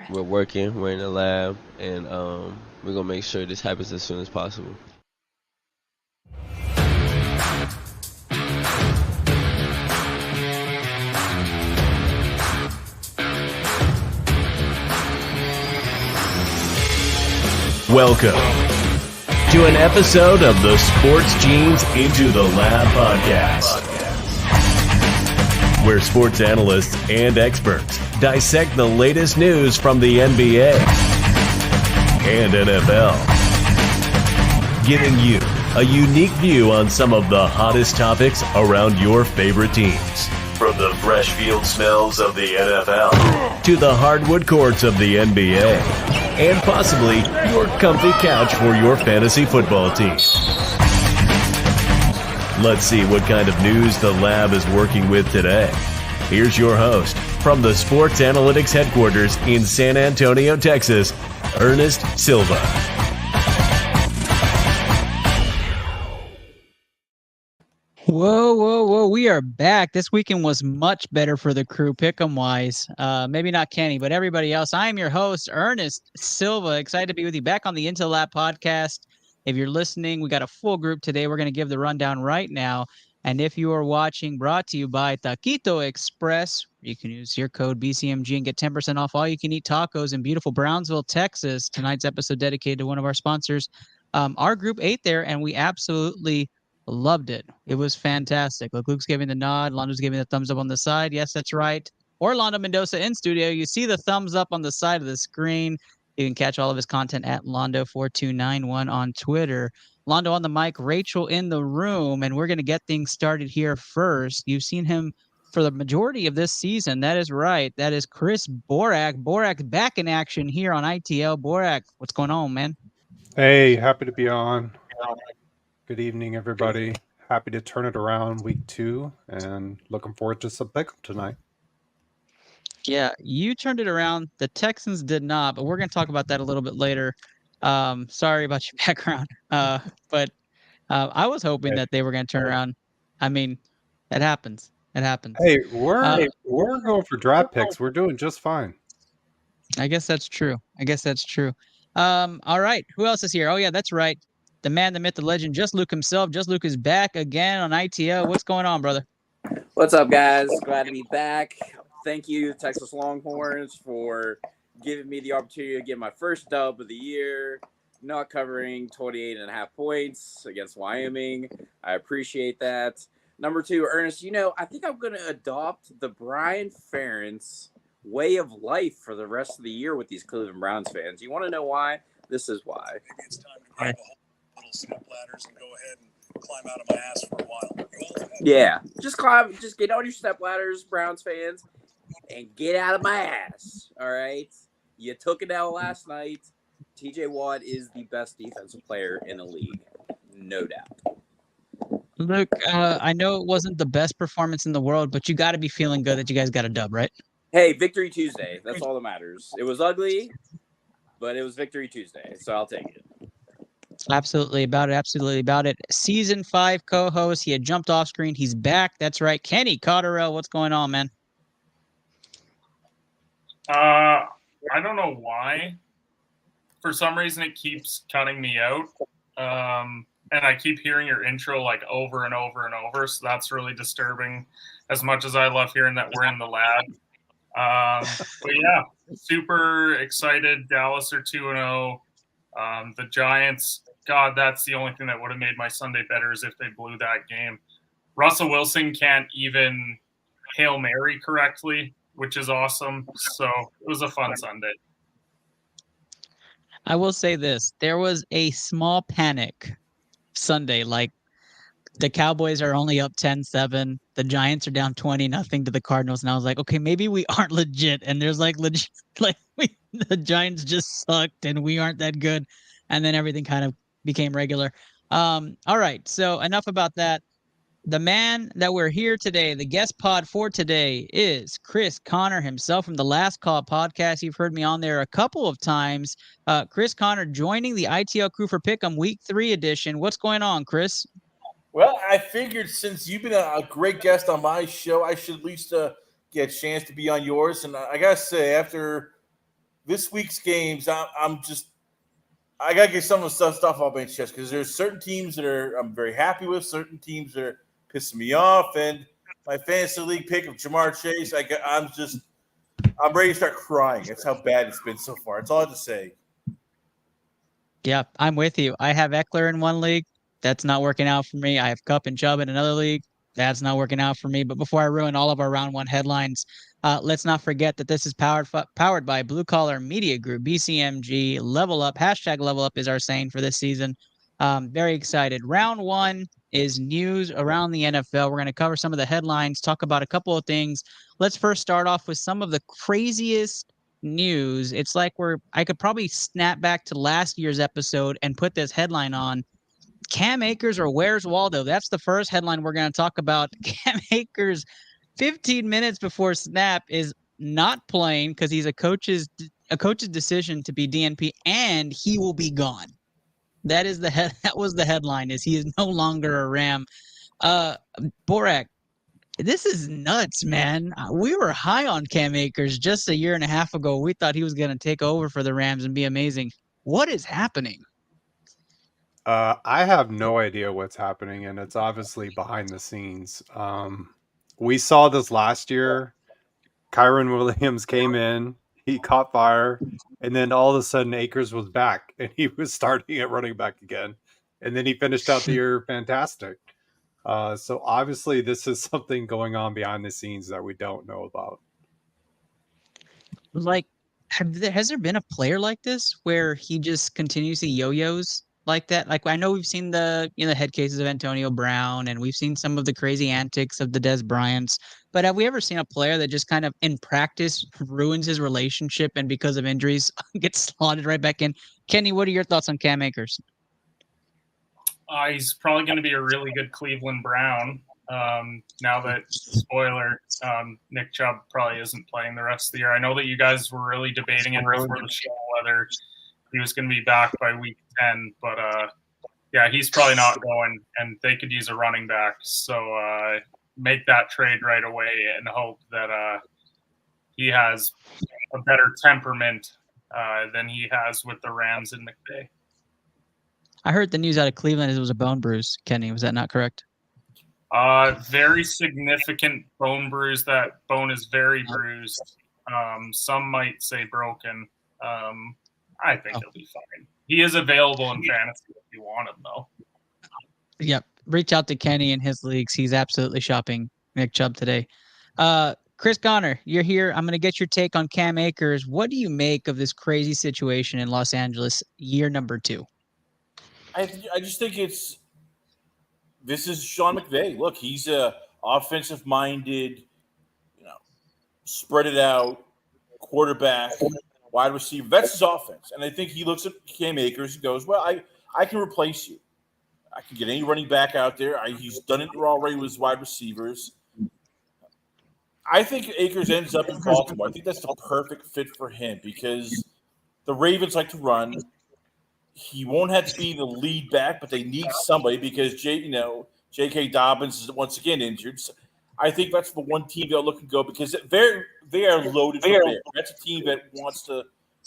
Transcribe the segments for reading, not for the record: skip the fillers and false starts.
We're working. We're in the lab, and we're gonna make sure this happens as soon as possible. Welcome to an episode of the Sports Genes Into the Lab podcast, where sports analysts and experts dissect the latest news from the NBA and NFL, giving you a unique view on some of the hottest topics around your favorite teams. From the fresh field smells of the NFL to the hardwood courts of the NBA, and possibly your comfy couch for your fantasy football team. Let's see what kind of news the lab is working with today. Here's your host from the Sports Analytics headquarters in San Antonio, Texas, Ernest Silva. Whoa. We are back. This weekend was much better for the crew, pick'em-wise. Maybe not Kenny, but everybody else. I am your host, Ernest Silva. Excited to be with you back on the Into the Lab podcast. If you're listening, we got a full group today. We're going to give the rundown right now. And if you are watching, brought to you by Taquito Express, you can use your code BCMG and get 10% off all you can eat tacos in beautiful Brownsville, Texas. Tonight's episode dedicated to one of our sponsors. Our group ate there, and we absolutely loved it. It was fantastic. Look, Luke's giving the nod. Londo's giving the thumbs up on the side. Yes, that's right. Orlando Mendoza in studio. You see the thumbs up on the side of the screen. You can catch all of his content at Londo4291 on Twitter. Londo on the mic, Rachel in the room, and we're going to get things started here first. You've seen him for the majority of this season. That is right. That is Chris Borak. Borak back in action here on ITL. Borak, what's going on, man? Hey, happy to be on. Good evening, everybody. Happy to turn it around week 2 and looking forward to some pick'em tonight. Yeah, you turned it around. The Texans did not, but we're going to talk about that a little bit later. Sorry about your background. But I was hoping that they were going to turn around. I mean, it happens. It happens. Hey, we're going for draft picks. We're doing just fine. I guess that's true. All right. Who else is here? Oh, yeah, that's right. The man, the myth, the legend, Just Luke himself. Just Luke is back again on ITL. What's going on, brother? What's up, guys? Glad to be back. Thank you, Texas Longhorns, for giving me the opportunity to get my first dub of the year, not covering 28.5 points against Wyoming. I appreciate that. Number 2, Ernest, I think I'm going to adopt the Brian Ferentz way of life for the rest of the year with these Cleveland Browns fans. You want to know why? This is why. Maybe it's time to grab a little step ladders and go ahead and climb out of my ass for a while. Yeah, just get on your step ladders, Browns fans, and get out of my ass. All right, you took it out last night. TJ Watt is the best defensive player in the league, no doubt. Luke, I know it wasn't the best performance in the world, but you got to be feeling good that you guys got a dub, right? Hey, Victory Tuesday. That's all that matters. It was ugly, but it was Victory Tuesday, so I'll take it. Absolutely about it. Season 5 co-host. He had jumped off screen. He's back. That's right. Kenny Cotterell, what's going on, man? I don't know why. For some reason, it keeps cutting me out. And I keep hearing your intro like over and over and over. So that's really disturbing, as much as I love hearing that we're in the lab. But yeah, super excited. Dallas are 2-0. The Giants, God, that's the only thing that would have made my Sunday better is if they blew that game. Russell Wilson can't even Hail Mary correctly, which is awesome. So it was a fun Sunday. I will say this. There was a small panic Sunday. Like, the Cowboys are only up 10-7. The Giants are down 20-0 to the Cardinals. And I was like, okay, maybe we aren't legit. And there's the Giants just sucked and we aren't that good. And then everything kind of became regular. All right. So enough about that. The man that we're here today, the guest pod for today, is Chris Connor himself from the Last Call podcast. You've heard me on there a couple of times. Chris Connor joining the ITL crew for Pick'em Week 3 edition. What's going on, Chris? Well, I figured since you've been a great guest on my show, I should at least get a chance to be on yours. And I got to say, after this week's games, I'm just I gotta get some of the stuff off my chest because there's certain teams that I'm very happy with, certain teams that are pissing me off, and my fantasy league pick of Jamar Chase, I'm ready to start crying. That's how bad it's been so far. That's all I have to say. Yeah, I'm with you. I have Eckler in one league. That's not working out for me. I have Cup and Chubb in another league. That's not working out for me. But before I ruin all of our round one headlines, let's not forget that this is powered by Blue Collar Media Group, BCMG. Level up. Hashtag level up is our saying for this season. Very excited. Round one is news around the NFL. We're going to cover some of the headlines, talk about a couple of things. Let's first start off with some of the craziest news. It's like I could probably snap back to last year's episode and put this headline on. Cam Akers or Where's Waldo? That's the first headline we're going to talk about. Cam Akers, 15 minutes before snap, is not playing because he's a coach's decision to be DNP, and he will be gone. That was the headline. Is he is no longer a Ram. Borak, this is nuts, man. We were high on Cam Akers just a year and a half ago. We thought he was going to take over for the Rams and be amazing. What is happening? I have no idea what's happening, and it's obviously behind the scenes. We saw this last year. Kyron Williams came in, he caught fire, and then all of a sudden Akers was back, and he was starting at running back again. And then he finished out the year fantastic. So obviously this is something going on behind the scenes that we don't know about. Like, has there been a player like this where he just continuously yo-yos like that? Like, I know we've seen the head cases of Antonio Brown, and we've seen some of the crazy antics of the Des Bryants. But have we ever seen a player that just kind of in practice ruins his relationship and because of injuries gets slotted right back in? Kenny, what are your thoughts on Cam Akers? He's probably going to be a really good Cleveland Brown. Now that, spoiler, Nick Chubb probably isn't playing the rest of the year. I know that you guys were really debating it before the show whether he was going to be back by week 10, but yeah, he's probably not going, and they could use a running back. So make that trade right away and hope that he has a better temperament than he has with the Rams and McVay. I heard the news out of Cleveland is it was a bone bruise. Kenny, was that not correct? Very significant bone bruise. That bone is very bruised. Some might say broken. I think he'll be fine. He is available in fantasy if you want him, though. Yep. Reach out to Kenny in his leagues. He's absolutely shopping Nick Chubb today. Chris Conner, you're here. I'm going to get your take on Cam Akers. What do you make of this crazy situation in Los Angeles, year number 2? I just think this is Sean McVay. Look, he's a offensive-minded, spread it out quarterback, wide receiver. That's his offense. And I think he looks at Cam Akers and goes, well, I can replace you. I can get any running back out there. He's done it already with his wide receivers. I think Akers ends up in Baltimore. I think that's the perfect fit for him because the Ravens like to run. He won't have to be the lead back, but they need somebody because J.K. Dobbins is once again injured. So I think that's the one team they'll look and go because they are loaded for bear. That's a team that wants to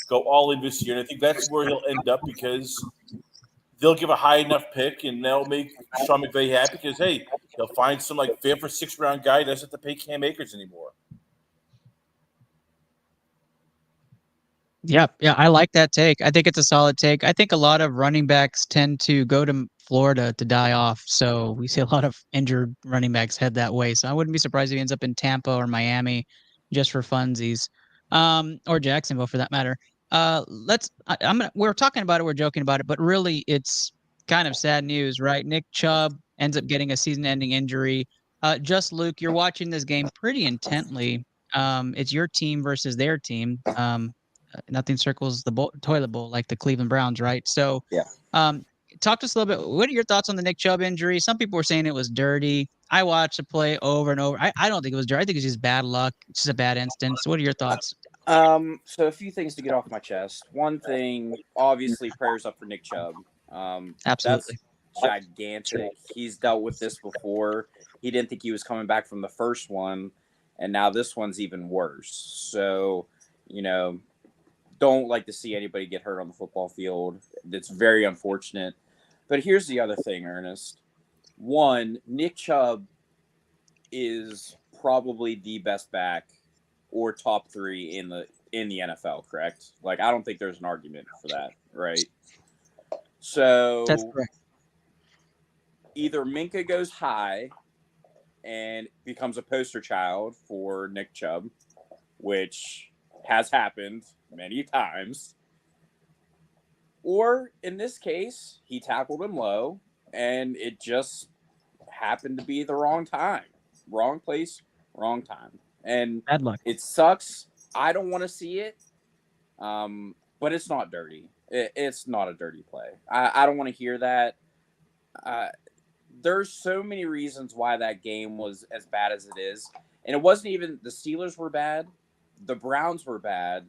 go all in this year, and I think that's where he'll end up because they'll give a high enough pick and they'll make Sean McVay happy because they'll find some 5th or 6th round guy that doesn't have to pay Cam Akers anymore. Yeah, I like that take. I think it's a solid take. I think a lot of running backs tend to go to Florida to die off. So we see a lot of injured running backs head that way. So I wouldn't be surprised if he ends up in Tampa or Miami just for funsies, or Jacksonville for that matter. We're talking about it, we're joking about it, but really it's kind of sad news, right? Nick Chubb ends up getting a season-ending injury. Just Luke, you're watching this game pretty intently. It's your team versus their team. Nothing circles the toilet bowl like the Cleveland Browns, right? So, yeah. Talk to us a little bit. What are your thoughts on the Nick Chubb injury? Some people were saying it was dirty. I watched the play over and over. I don't think it was dirty. I think it's just bad luck. It's just a bad instance. What are your thoughts? So a few things to get off my chest. One thing, obviously, prayers up for Nick Chubb. Absolutely. That's gigantic. He's dealt with this before. He didn't think he was coming back from the first one, and now this one's even worse. So, don't like to see anybody get hurt on the football field. It's very unfortunate. But here's the other thing, Ernest. One, Nick Chubb is probably the best back or top 3 in the NFL, correct? Like, I don't think there's an argument for that, right? So That's correct. Either Minka goes high and becomes a poster child for Nick Chubb, which has happened many times, or in this case, he tackled him low and it just happened to be the wrong time, wrong place, wrong time. And Bad luck. It sucks. I don't want to see it, but it's not dirty. It's not a dirty play. I don't want to hear that. There's so many reasons why that game was as bad as it is. And it wasn't even the Steelers were bad, the Browns were bad,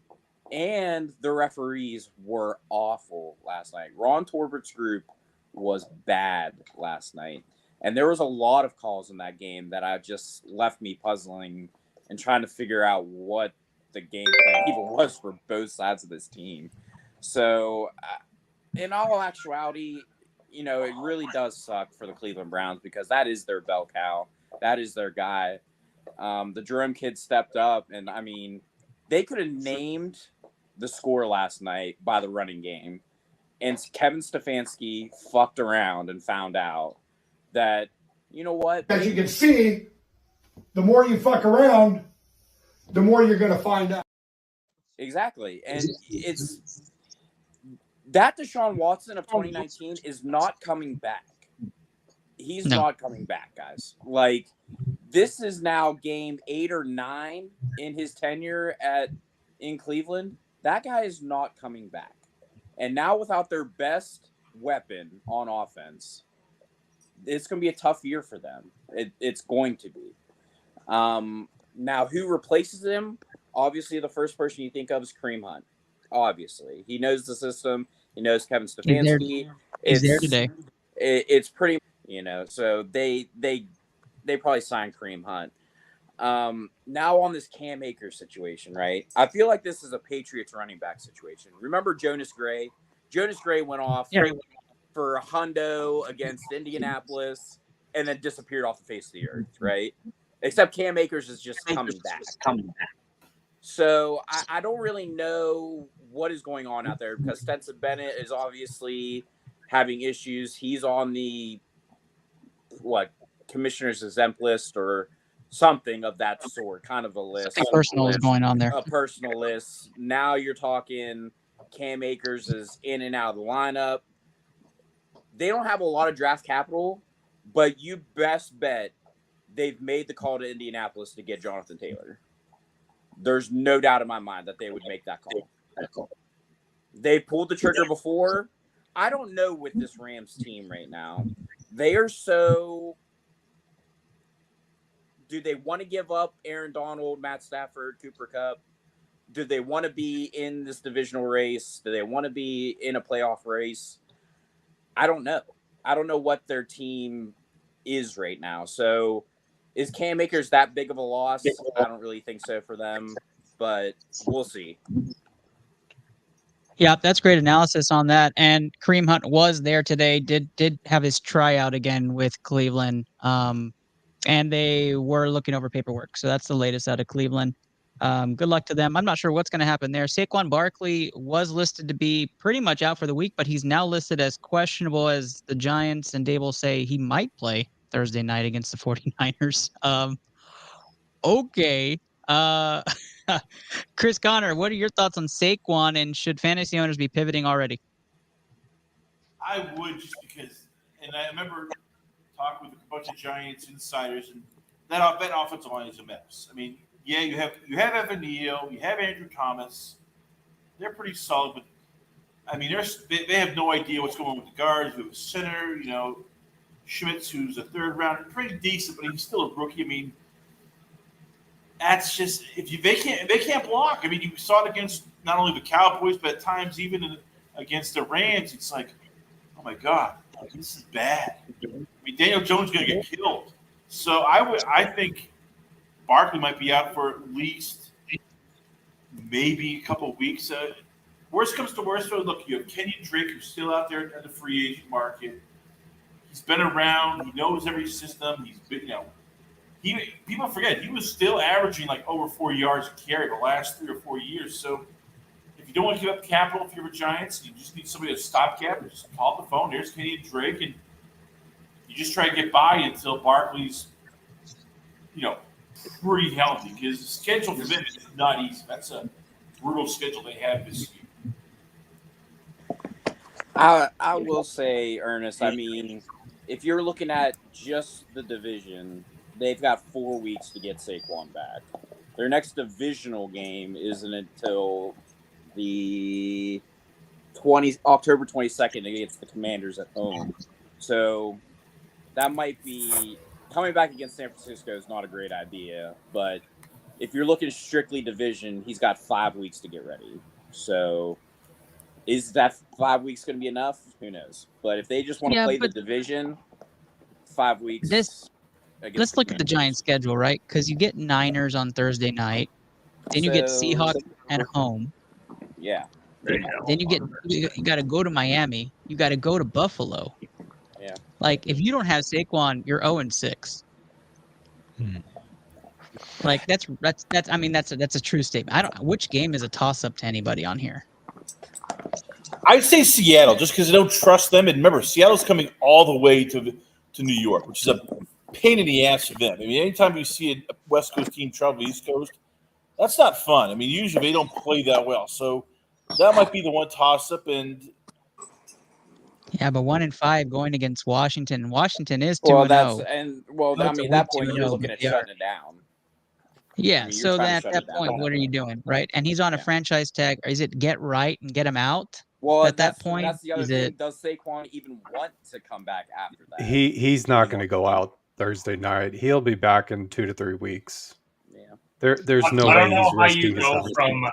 and the referees were awful last night. Ron Torbert's group was bad last night. And there was a lot of calls in that game that I just left me puzzling and trying to figure out what the game plan even was for both sides of this team. So, in all actuality, you know, it really does suck for the Cleveland Browns because that is their bell cow. That is their guy. The Jerome kid stepped up, and, I mean, they could have named the score last night by the running game, and Kevin Stefanski fucked around and found out that, you know what? As you can see, the more you fuck around, the more you're going to find out. Exactly. And it's that Deshaun Watson of 2019 is not coming back. He's not coming back, guys. Like, this is now game 8 or 9 in his tenure in Cleveland. That guy is not coming back. And now without their best weapon on offense, it's going to be a tough year for them. It's going to be. Now, who replaces him? Obviously, the first person you think of is Kareem Hunt. Obviously. He knows the system. He knows Kevin Stefanski. He's there today. It's pretty, you know, so they probably signed Kareem Hunt. Now on this Cam Akers situation, right? I feel like this is a Patriots running back situation. Remember Jonas Gray? Jonas Gray went off for a hundo against Indianapolis and then disappeared off the face of the earth, right? Except Cam Akers is just coming back. So I don't really know what is going on out there because Stetson Bennett is obviously having issues. He's on the commissioner's exempt list or something of that sort, kind of a list. Something personal is going on there. A personal list. Now you're talking Cam Akers is in and out of the lineup. They don't have a lot of draft capital, but you best bet they've made the call to Indianapolis to get Jonathan Taylor. There's no doubt in my mind that they would make that call. They pulled the trigger before. I don't know with this Rams team right now. They are so... Do they want to give up Aaron Donald, Matt Stafford, Cooper Kupp? Do they want to be in this divisional race? Do they want to be in a playoff race? I don't know. I don't know what their team is right now. So is Cam Akers that big of a loss? I don't really think so for them, but we'll see. Yeah, that's great analysis on that. And Kareem Hunt was there today, did have his tryout again with Cleveland. And they were looking over paperwork. So that's the latest out of Cleveland. Good luck to them. I'm not sure what's going to happen there. Saquon Barkley was listed to be pretty much out for the week, but he's now listed as questionable as the Giants and Dable say he might play Thursday night against the 49ers. Okay. Chris Connor, what are your thoughts on Saquon, and should fantasy owners be pivoting already? I would, just because, and I remember talking with a bunch of Giants insiders, and that offensive line is a mess. I mean, yeah, you have Evan Neal, you have Andrew Thomas. They're pretty solid, but I mean, they have no idea what's going on with the guards. We have a center, you know, Schmitz, who's a third rounder, pretty decent, but he's still a rookie. I mean, that's just they can't block. I mean, you saw it against not only the Cowboys, but at times even against the Rams. It's like, oh my God, this is bad. I mean, Daniel Jones is going to get killed. So I think Barkley might be out for at least maybe a couple of weeks. Worst comes to worst, though, look, you have Kenyon Drake, who's still out there at the free agent market. He's been around. He knows every system. He's been, people forget he was still averaging like over 4 yards a carry the last 3 or 4 years. So if you don't want to give up capital if you're the Giants, you just need somebody to stopgap. Just call up the phone. There's Kenyon Drake, and you just try to get by until Barkley's, pretty healthy, because the schedule for them is not easy. That's a brutal schedule they have this year. I will say, Ernest, I mean, if you're looking at just the division, they've got 4 weeks to get Saquon back. Their next divisional game isn't until the October 22nd against the Commanders at home. So that might be coming back against San Francisco is not a great idea. But if you're looking strictly division, he's got 5 weeks to get ready. So is that 5 weeks going to be enough? Who knows? But if they just want to play the division, 5 weeks. Let's look at the Giants' schedule, right? Because you get Niners on Thursday night, then you get Seahawks at home. Yeah. Then you got to go to Miami. You got to go to Buffalo. Yeah. Like, if you don't have Saquon, you're 0-6. Like that's a true statement. Which game is a toss up to anybody on here? I'd say Seattle, just because I don't trust them. And remember, Seattle's coming all the way to New York, which is a pain in the ass for them. I mean, anytime you see a West Coast team travel East Coast, that's not fun. I mean, usually they don't play that well. So that might be the one toss-up. And yeah, but 1-5 going against Washington. Washington is 2-0. I mean, at that point, you're looking at shutting it down. Yeah, I mean, so at that point, what are you doing, right? And he's on a franchise tag. Is it get right and get him out? Well, at that point, that's the other thing. Does Saquon even want to come back after that? He's not going to go out Thursday night. He'll be back in 2 to 3 weeks. Yeah. There's no I way don't know he's how risking you his go health. from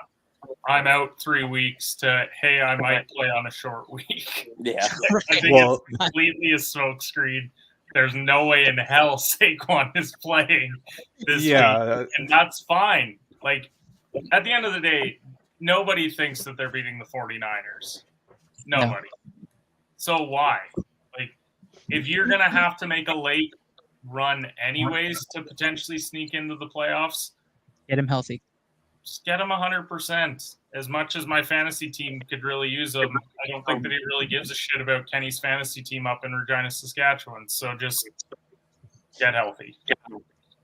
I'm out 3 weeks to hey, I might play on a short week. Yeah. I think it's completely a smokescreen. There's no way in hell Saquon is playing this week, and that's fine. Like, at the end of the day, nobody thinks that they're beating the 49ers. Nobody. No. So why? Like, if you're going to have to make a late run anyways to potentially sneak into the playoffs, get him healthy. Just get him 100%. As much as my fantasy team could really use him, I don't think that he really gives a shit about Kenny's fantasy team up in Regina, Saskatchewan. So just get healthy.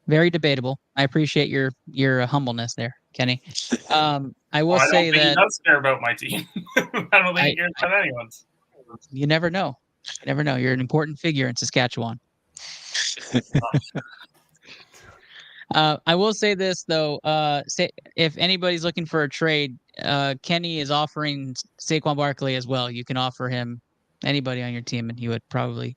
Very debatable. I appreciate your humbleness there, Kenny. I will say that he does care about my team. I don't think he cares about anyone's. You never know. You never know. You're an important figure in Saskatchewan. I will say this though. If anybody's looking for a trade, Kenny is offering Saquon Barkley as well. You can offer him anybody on your team, and he would probably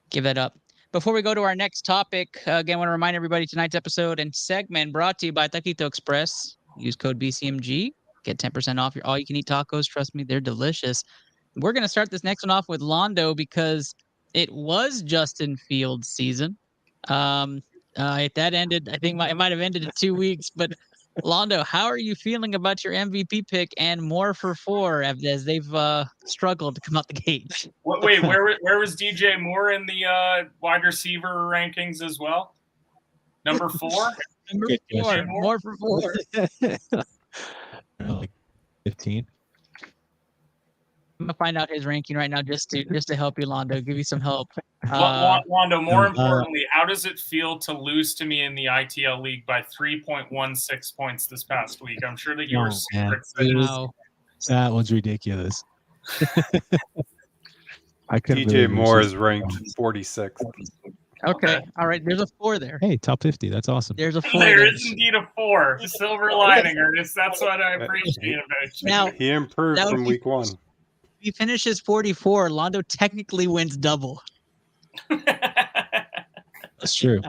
give that up. Before we go to our next topic, again, I want to remind everybody tonight's episode and segment brought to you by Taquito Express. Use code BCMG, get 10% off your all-you-can-eat tacos. Trust me, they're delicious. We're going to start this next one off with Londo because it was Justin Fields' season. That ended, I think it might have ended in 2 weeks, but Londo, how are you feeling about your MVP pick and more for 4 as they've struggled to come out the gate? Wait, where was DJ Moore in the wide receiver rankings as well? Number 4? Number 4, more for 4. Like 15. I'm gonna find out his ranking right now just to help you, Londo. Give you some help. Londo, more importantly, how does it feel to lose to me in the ITL league by 3.16 points this past week? I'm sure that you were super excited. That one's ridiculous. DJ Moore is ranked 46th. Okay. All right. There's a 4 there. Hey, top 50. That's awesome. There's a 4. There is indeed a 4. Silver lining, Ernest. That's what I appreciate about you. Now, he improved from week 1. If he finishes 44, Londo technically wins double. That's true.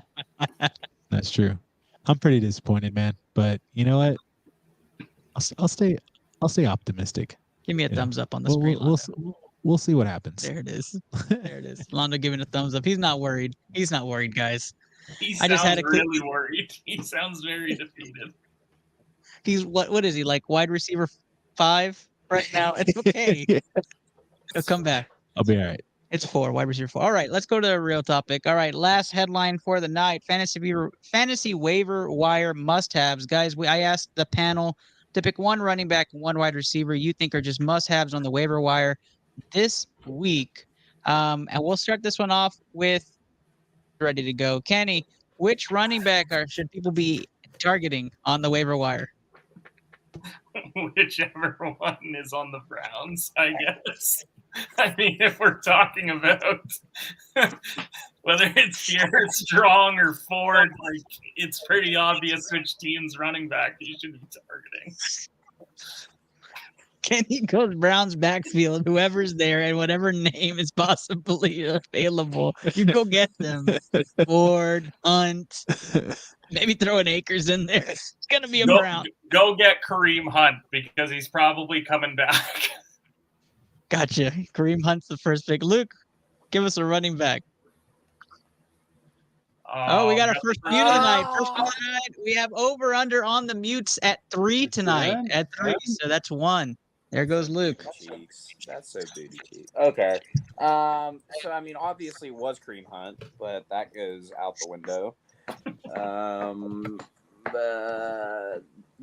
That's true. I'm pretty disappointed, man. But you know what? I'll stay optimistic. Give me a thumbs up on the screen. We'll see what happens. There it is. There it is. Londo giving a thumbs up. He's not worried. He's not worried, guys. He sounds really worried. He sounds very defeated. He's what is he, like wide receiver 5 right now. It's okay. It'll come back. I'll be all right. It's 4, wide receiver 4. All right, let's go to the real topic. All right, last headline for the night: fantasy waiver wire must-haves. Guys, I asked the panel to pick one running back and one wide receiver you think are just must-haves on the waiver wire this week. And we'll start this one off with ready to go. Kenny, which running back should people be targeting on the waiver wire? Whichever one is on the Browns, I guess. I mean, if we're talking about whether it's Garrett Strong or Ford, like it's pretty obvious which team's running back you should be targeting. Kenny goes Browns backfield, whoever's there and whatever name is possibly available. You go get them. Ford, Hunt, maybe throw an Akers in there. It's going to be a Brown. Go get Kareem Hunt because he's probably coming back. Gotcha. Kareem Hunt's the first pick. Luke, give us a running back. We got our first mute of the night. We have over/under on the mutes at 3 tonight. At 3, so that's 1. There goes Luke. Cheeks. That's so booty cheeks. Okay. So I mean, obviously it was Kareem Hunt, but that goes out the window.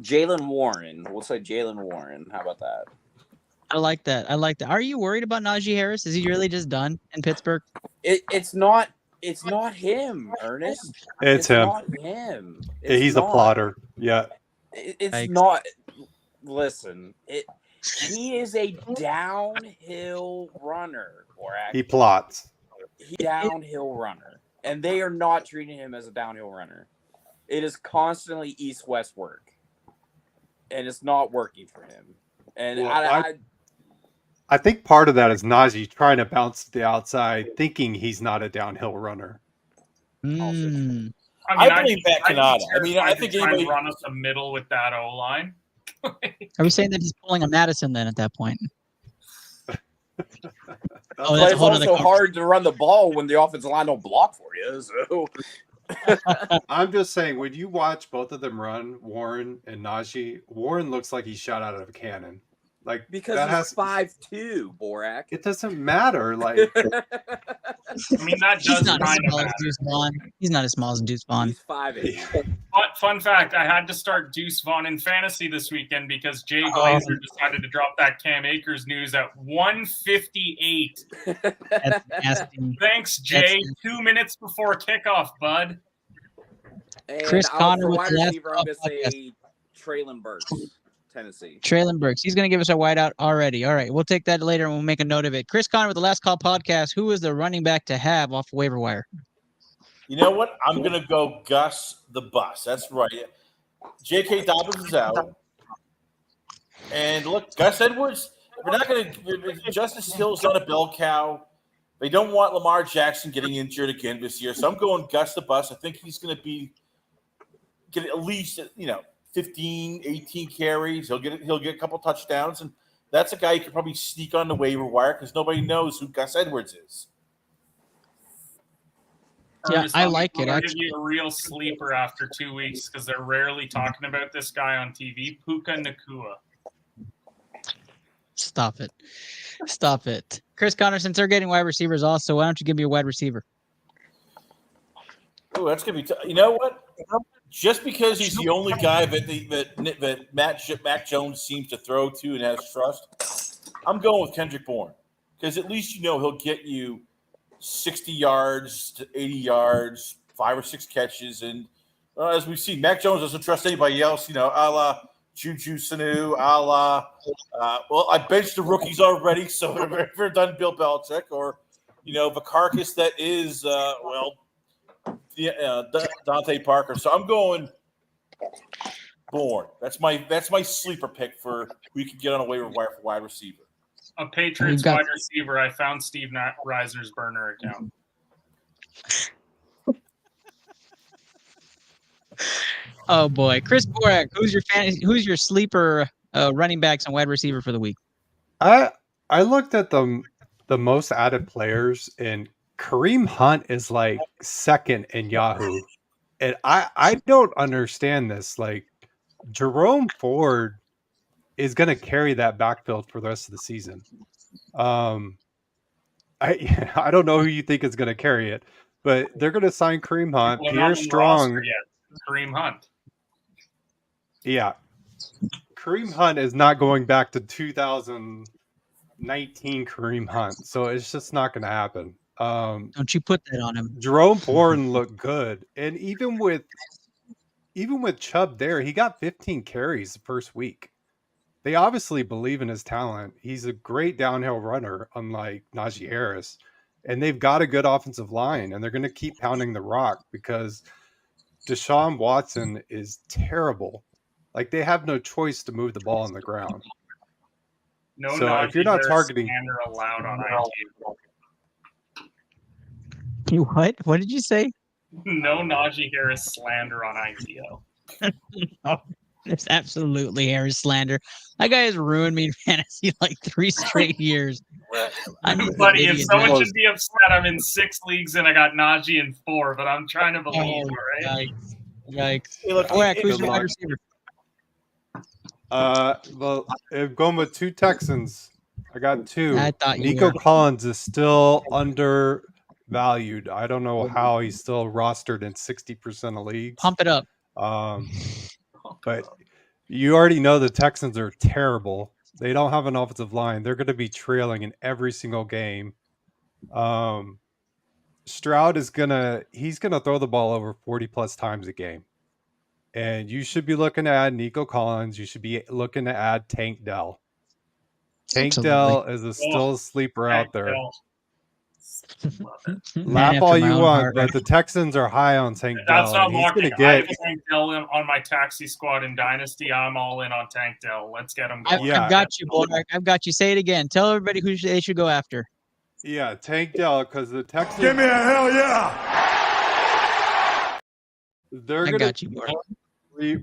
Jalen Warren. We'll say Jalen Warren. How about that? I like that. Are you worried about Najee Harris? Is he really just done in Pittsburgh? It's not him, Ernest. It's him. Not him. He's a plotter. Yeah. It's not. Listen, he is a downhill runner. He plots. He's a downhill runner, and they are not treating him as a downhill runner. It is constantly east-west work, and it's not working for him. And I think part of that is Najee trying to bounce to the outside, thinking he's not a downhill runner. I believe that Canada. I think anybody run us a middle with that O line. Are we saying that he's pulling a Madison then at that point? But it's also hard to run the ball when the offensive line don't block for you. So I'm just saying, when you watch both of them run, Warren and Najee, Warren looks like he's shot out of a cannon. Like because he's 5'2", Borak. It doesn't matter. Like I mean, that does kind of matter. He's not as small as Deuce Vaughn. He's 5'8". Fun fact, I had to start Deuce Vaughn in fantasy this weekend because Jay Glazer decided to drop that Cam Akers news at 1:58. That's nasty. Thanks, Jay. 2 minutes before kickoff, bud. And Chris Conner with wide the last receiver, I'm going to say Traylon Burks, Tennessee. Traylon Burks. He's going to give us a wideout already. All right. We'll take that later and we'll make a note of it. Chris Conner with the Last Call podcast. Who is the running back to have off waiver wire? You know what? I'm going to go Gus the Bus. That's right. J.K. Dobbins is out. And look, Gus Edwards, we're not going to – Justice Hill's not a bell cow. They don't want Lamar Jackson getting injured again this year. So I'm going Gus the Bus. I think he's going to get at least, 15, 18 carries. He'll get a couple touchdowns. And that's a guy you could probably sneak on the waiver wire because nobody knows who Gus Edwards is. Yeah, I like it. I'll give you a real sleeper after 2 weeks because they're rarely talking about this guy on TV. Puka Nacua. Stop it. Chris Conner, since they're getting wide receivers also, why don't you give me a wide receiver? Oh, that's going to be you know what? Just because he's the only guy that Mac Jones seems to throw to and has trust, I'm going with Kendrick Bourne because at least he'll get you 60 yards to 80 yards, 5 or 6 catches. And as we've seen, Mac Jones doesn't trust anybody else, a la Juju Sanu, a la I benched the rookies already, so if we're done Bill Belichick or, the carcass that is, Dante Parker. So I'm going Bourne. That's my sleeper pick for who you can get on a waiver wire for wide receiver. A Patriots wide receiver. I found Steve Reiser's burner account. Oh boy, Chris Borak, who's your sleeper running backs and wide receiver for the week? I looked at the most added players, and Kareem Hunt is like second in Yahoo, and I don't understand this. Like Jerome Ford is going to carry that backfield for the rest of the season. I don't know who you think is going to carry it, but they're going to sign Kareem Hunt, Well, Pierre not on the roster Strong. yet. Kareem Hunt. Yeah, Kareem Hunt is not going back to 2019 Kareem Hunt, so it's just not going to happen. Don't you put that on him. Jerome Bourne looked good, and even with Chubb there, he got 15 carries the first week. They obviously believe in his talent. He's a great downhill runner, unlike Najee Harris. And they've got a good offensive line, and they're going to keep pounding the rock because Deshaun Watson is terrible. Like, they have no choice to move the ball on the ground. No, so if you're not targeting, allowed on ITL. You what? What did you say? No Najee Harris slander on ITL. Oh, there's absolutely Harris slander. That guy has ruined me in fantasy like 3 straight years. Buddy, if someone should be upset, I'm in 6 leagues and I got Najee in 4, but I'm trying to believe, right? Yikes. Hey, look, Who's your wide receiver? well, if going with 2 Texans, I got 2. I thought you Nico were. Collins is still undervalued. I don't know how he's still rostered in 60% of leagues. Pump it up. But you already know the Texans are terrible. They don't have an offensive line. They're going to be trailing in every single game. Stroud is he's gonna throw the ball over 40 plus times a game. And you should be looking to add Nico Collins. You should be looking to add Tank Dell. Tank Dell is still a sleeper out there. Laugh all you want, but the Texans are high on Tank That's Dell. not He's mocking. going to get. I have Tank Dell on my taxi squad in Dynasty. I'm all in on Tank Dell. Let's get him going. I've got you, boy. I've got you. Say it again. Tell everybody who they should go after. Yeah, Tank Dell, because the Texans. Give me a hell yeah! They're I going got you, to boy.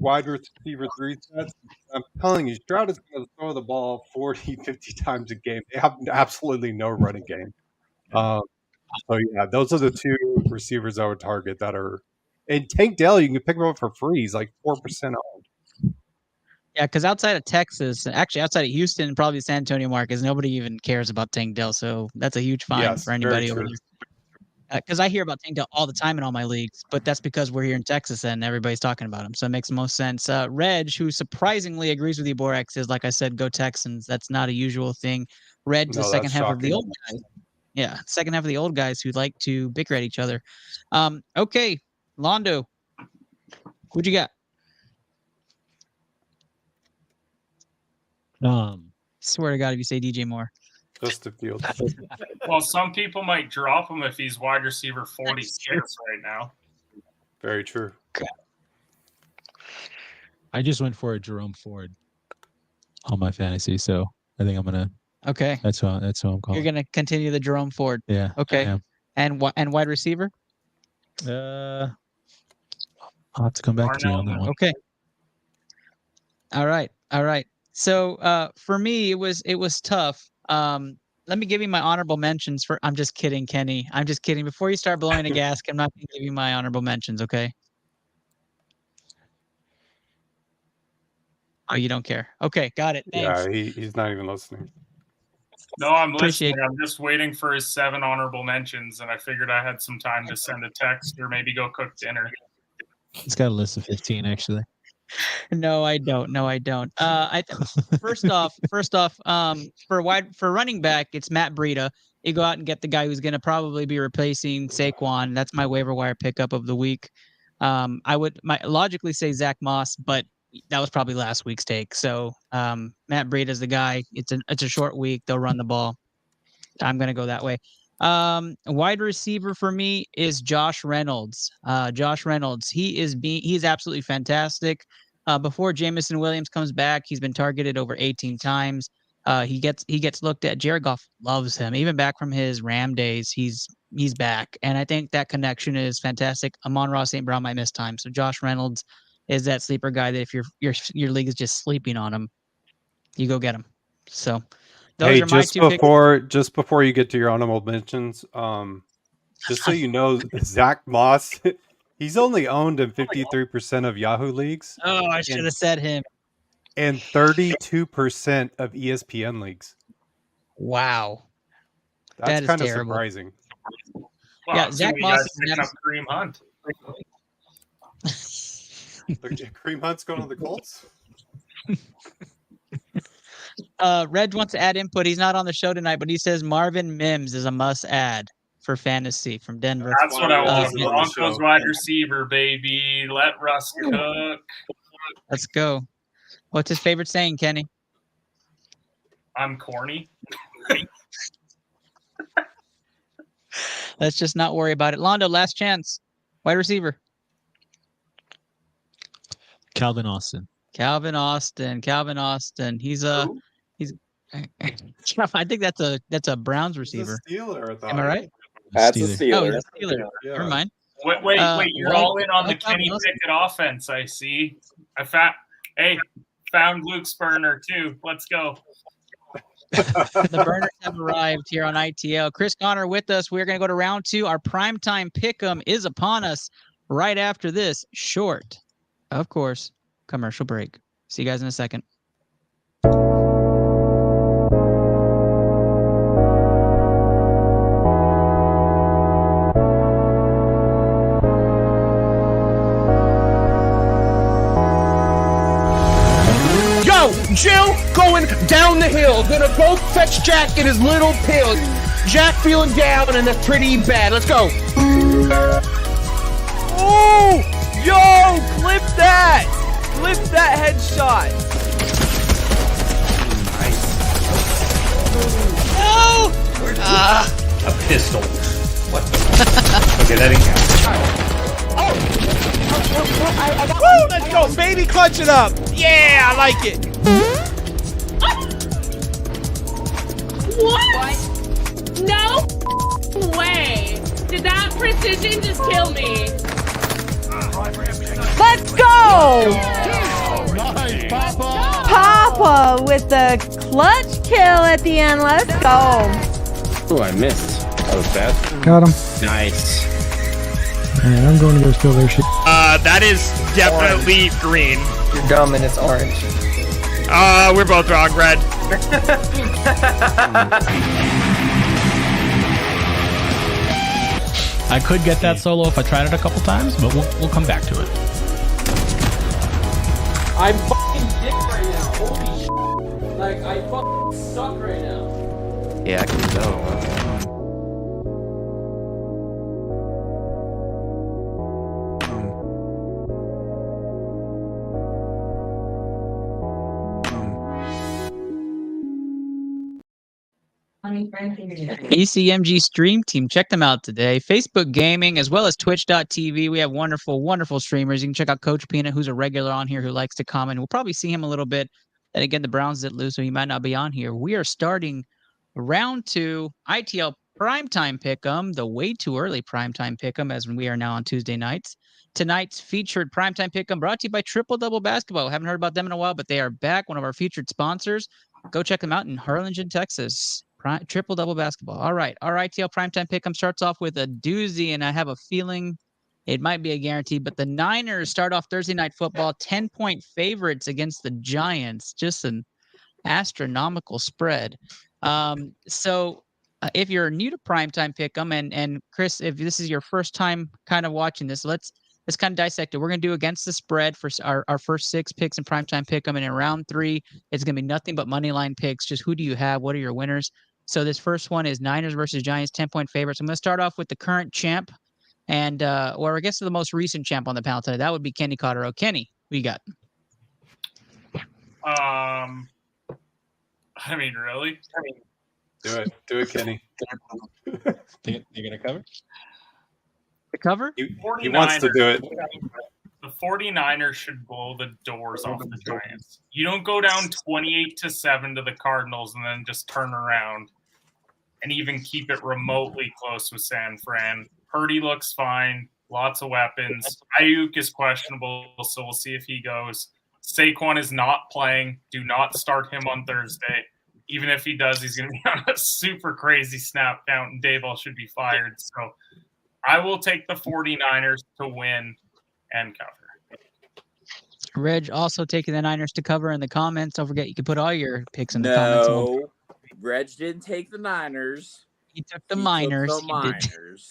wide receiver 3 sets. I'm telling you, Stroud is going to throw the ball 40, 50 times a game. They have absolutely no running game. So yeah, those are the 2 receivers I would target that are. And Tank Dell, you can pick him up for free. He's like 4% owned. Yeah, because outside of Texas, actually outside of Houston, probably San Antonio markets, nobody even cares about Tank Dell. So that's a huge find for anybody over there. Because I hear about Tank Dell all the time in all my leagues, but that's because we're here in Texas and everybody's talking about him. So it makes the most sense. Reg, who surprisingly agrees with you, Borax, is like I said, go Texans. That's not a usual thing. Reg, the second half of the old guys. Yeah, second half of the old guys who like to bicker at each other. Okay, Londo, who'd you got? Swear to God, if you say DJ Moore. Justin Fields. Well, some people might drop him if he's wide receiver 46 right now. Very true. I just went for a Jerome Ford on my fantasy, so I think I'm gonna. Okay. That's who I'm calling. You're gonna continue the Jerome Ford. Yeah. Okay. And wide receiver? I'll have to come back to you on that one. Okay. All right. So for me, it was tough. Let me give you my honorable mentions for. I'm just kidding, Kenny. I'm just kidding. Before you start blowing a gasket, I'm not going to give you my honorable mentions. Okay. Oh, you don't care. Okay, got it. Thanks. Yeah, he's not even listening. No, I'm listening. I'm just waiting for his 7 honorable mentions, and I figured I had some time to send a text or maybe go cook dinner. He's got a list of 15, actually. No, I don't. First off, for running back, it's Matt Breida. You go out and get the guy who's going to probably be replacing Saquon. That's my waiver wire pickup of the week. I would logically say Zach Moss, but that was probably last week's take. So Matt Breida is the guy. It's a short week. They'll run the ball. I'm going to go that way. Wide receiver for me is Josh Reynolds. He's absolutely fantastic. Before Jamison Williams comes back, he's been targeted over 18 times. He gets looked at. Jared Goff loves him. Even back from his Ram days, he's back. And I think that connection is fantastic. Amon-Ra St. Brown might miss time. So Josh Reynolds is that sleeper guy that if your league is just sleeping on him, you go get him. So those are my 2 picks. Just before you get to your honorable mentions, just so you know, Zach Moss, he's only owned in 53% of Yahoo leagues. Oh, I should have said him. and 32% of ESPN leagues. Wow. That's That is kind of terrible. surprising. Wow, Yeah, Zach you Moss guys is picking up Kareem Hunt. Kareem Hunt's going to the Colts? Reg wants to add input. He's not on the show tonight, but he says Marvin Mims is a must add for fantasy from Denver. That's what I want. wasn't on the Broncos show. wide receiver, baby. Let Russ cook. Let's go. What's his favorite saying, Kenny? I'm corny. Let's just not worry about it. Londo, last chance. Wide receiver. Calvin Austin. Calvin Austin. He's I think that's a Browns He's receiver. a Steeler, I thought. Am I right? That's a Steeler. Oh, Steeler. he's a Steeler. Yeah. Never mind. Wait, you're all in on the like Calvin Kenny Austin. Pickett offense, I see. Found Luke's burner too. Let's go. The burners have arrived here on ITL. Chris Connor with us. We're going to go to round 2. Our primetime pick'em is upon us right after this short, of course, commercial break. See you guys in a second. Yo, Jill going down the hill. Gonna go fetch Jack in his little pill. Jack feeling down and that's pretty bad. Let's go. Oh! Yo! Clip that! Clip that headshot! No! A pistol. What? Okay, that didn't count. Woo! Let's go, baby! Clutch it up! Yeah, I like it! What? No way! Did that precision just kill me? Let's go! Nice, Papa! Papa with the clutch kill at the end. Let's go. Oh, I missed. That was bad. Got him. Nice. Alright, I'm going to go steal their shit. That is definitely green. You're dumb and it's orange. We're both wrong, red. I could get that solo if I tried it a couple times, but we'll come back to it. I'm fucking dick right now. Holy shit. Like, I fucking suck right now. Yeah, I can go. ECMG Stream Team. Check them out today. Facebook Gaming as well as Twitch.tv. We have wonderful, wonderful streamers. You can check out Coach Peanut, who's a regular on here who likes to comment. We'll probably see him a little bit. And again, the Browns did lose, so he might not be on here. We are starting round 2 ITL Primetime Pick'em, the way too early Primetime Pick'em, as we are now on Tuesday nights. Tonight's featured Primetime Pick'em brought to you by Triple Double Basketball. Haven't heard about them in a while, but they are back. One of our featured sponsors. Go check them out in Harlingen, Texas. Triple Double Basketball. All right. Our ITL Primetime Pick'em starts off with a doozy, and I have a feeling it might be a guarantee, but the Niners start off Thursday Night Football 10-point favorites against the Giants. Just an astronomical spread. So if you're new to Primetime Pick'em, and Chris, if this is your first time kind of watching this, let's kind of dissect it. We're going to do against the spread for our first 6 picks in Primetime Pick'em, and in round 3, it's going to be nothing but money line picks. Just who do you have? What are your winners? So this first one is Niners versus Giants, 10-point favorites. I'm going to start off with the current champ, and or I guess the most recent champ on the panel today. That would be Kenny Cotterill. Kenny, what you got? I mean, really? Do it, Kenny. They're gonna cover. The cover? He wants to do it. The 49ers should blow the doors off the Giants. You don't go down 28-7 to the Cardinals and then just turn around and even keep it remotely close with San Fran. Purdy looks fine. Lots of weapons. Ayuk is questionable, so we'll see if he goes. Saquon is not playing. Do not start him on Thursday. Even if he does, he's going to be on a super crazy snap count, and Dayball should be fired. So I will take the 49ers to win and cover. Reg also taking the Niners to cover in the comments. Don't forget, you can put all your picks in the comments. No, Reg didn't take the Niners. He took the minors.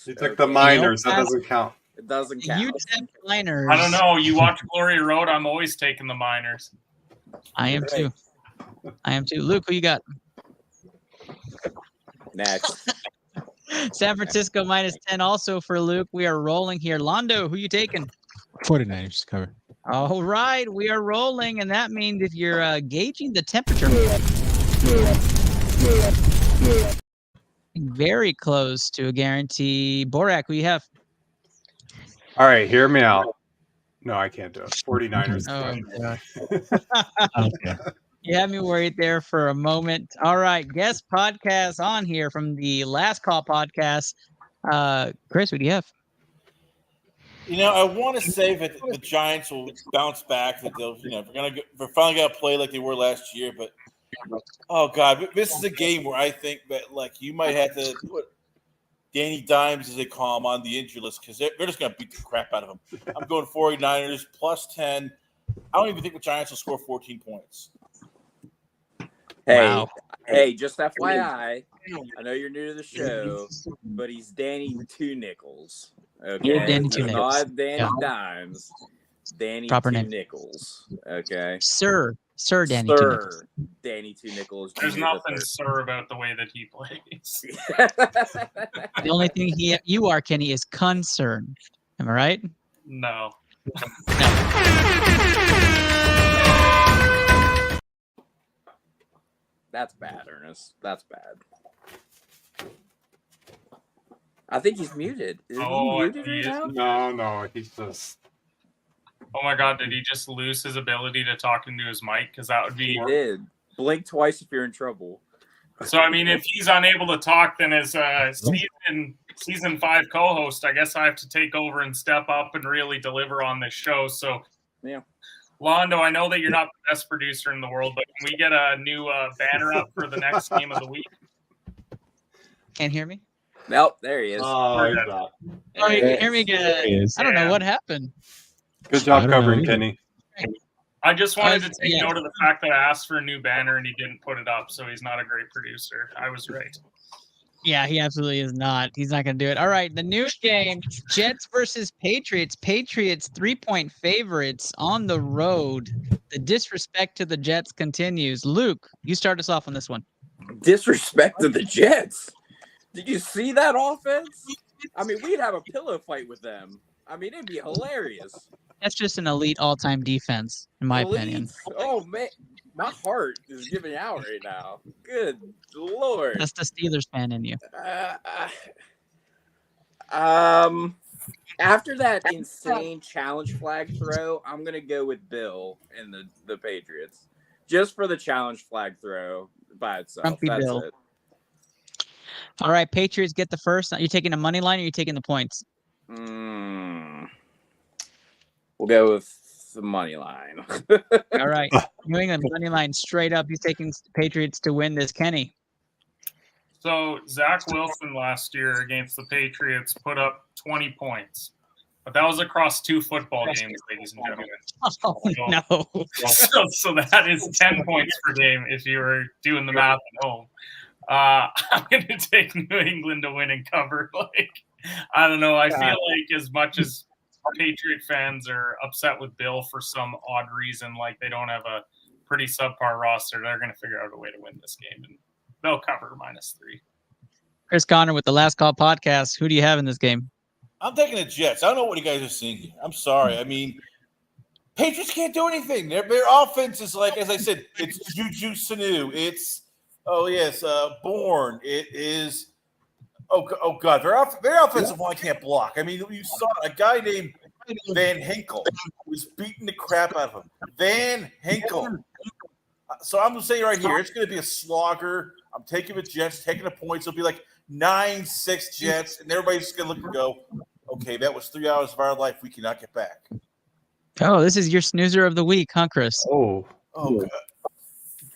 He took the minors. That doesn't count. It doesn't count. You took minors. I don't know. You watch Glory Road. I'm always taking the minors. I am too. Luke, who you got? Next. San Francisco -10 also for Luke. We are rolling here. Londo, who you taking? 49ers cover. All right, we are rolling, and that means if you're gauging the temperature, very close to a guarantee. Borak, who you have? All right, hear me out. No, I can't do it. 49ers. Okay. You had me worried there for a moment. All right, guest podcast on here from the Last Call podcast. Chris, what do you have? I want to say that the Giants will bounce back. That they'll, they're finally going to play like they were last year. But oh god, this is a game where I think that you might have to put Danny Dimes, as they call him, on the injury list because they're just going to beat the crap out of him. I'm going 49ers +10. I don't even think the Giants will score 14 points. Hey, just FYI, I know you're new to the show, but he's Danny Two Nickels. Okay, Yeah, Danny Two Nickels. Not Danny Dimes. Danny Proper Two name. Nickels. Okay, Sir Danny Two Nickels. Danny Two Nickels. There's Jr. nothing sir about the way that he plays. The only thing you are, Kenny, is concerned. Am I right? No. That's bad, Ernest. That's bad. I think he's muted. Is he muted right now? No, he's just. Oh my god, did he just lose his ability to talk into his mic? Because that would be. He did. Blink twice if you're in trouble. So, I mean, if he's unable to talk, then as season 5 co-host, I guess I have to take over and step up and really deliver on this show. So, yeah. Londo, I know that you're not the best producer in the world, but can we get a new banner up for the next game of the week? Can't hear me? Nope, there he is. Oh, he's not. Oh, you can hear me good. I don't know what happened. Good job covering, Kenny. I just wanted to take note of the fact that I asked for a new banner and he didn't put it up, so he's not a great producer. I was right. Yeah, he absolutely is not. He's not going to do it. All right, the new game, Jets versus Patriots. Patriots 3-point favorites on the road. The disrespect to the Jets continues. Luke, you start us off on this one. Disrespect to the Jets? Did you see that offense? I mean, we'd have a pillow fight with them. I mean, it'd be hilarious. That's just an elite all-time defense, in my opinion. Oh, man. My heart is giving out right now. Good Lord. That's the Steelers fan in you. After that insane challenge flag throw, I'm going to go with Bill and the Patriots. Just for the challenge flag throw by itself. Grumpy That's Bill. it. All right, Patriots get the first. Are you taking the money line or are you taking the points? We'll go with the money line. All right. New England money line straight up. He's taking Patriots to win this. Kenny. So Zach Wilson last year against the Patriots put up 20 points. But that was across 2 football games, ladies and gentlemen. Oh, no. So that is 10 points per game if you were doing the math at home. I'm going to take New England to win and cover. I don't know. I feel like as much as Patriot fans are upset with Bill for some odd reason, like they don't have a pretty subpar roster, they're going to figure out a way to win this game, and they'll cover -3. Chris Connor with the Last Call podcast. Who do you have in this game? I'm taking the Jets. I don't know what you guys are seeing here. I'm sorry. I mean, Patriots can't do anything. Their offense is like, as I said, it's Juju Sanu. It's Bourne. It is oh god, their offensive line can't block. I mean, you saw a guy named Van Hinkel was beating the crap out of him. Van Hinkel. So I'm saying right here, it's going to be a slogger. I'm taking the Jets, taking the points. It'll be like 9-6 Jets, and everybody's just going to look and go, okay, that was 3 hours of our life we cannot get back. Oh, this is your snoozer of the week, huh, Chris? Oh god.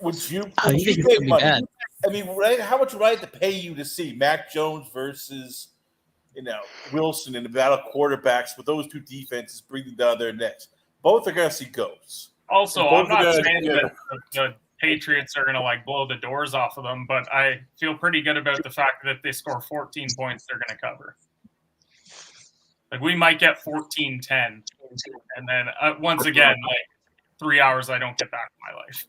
Would you think it's going to be bad? I mean, how much would I have to pay you to see Mac Jones versus, Wilson in the battle of quarterbacks with those two defenses breathing down their necks? both are going to see ghosts. Also, Both I'm not are gonna saying get- that the Patriots are going to like blow the doors off of them, but I feel pretty good about the fact that if they score 14 points, they're going to cover. Like we might get 14-10, and then once again, like 3 hours I don't get back in my life.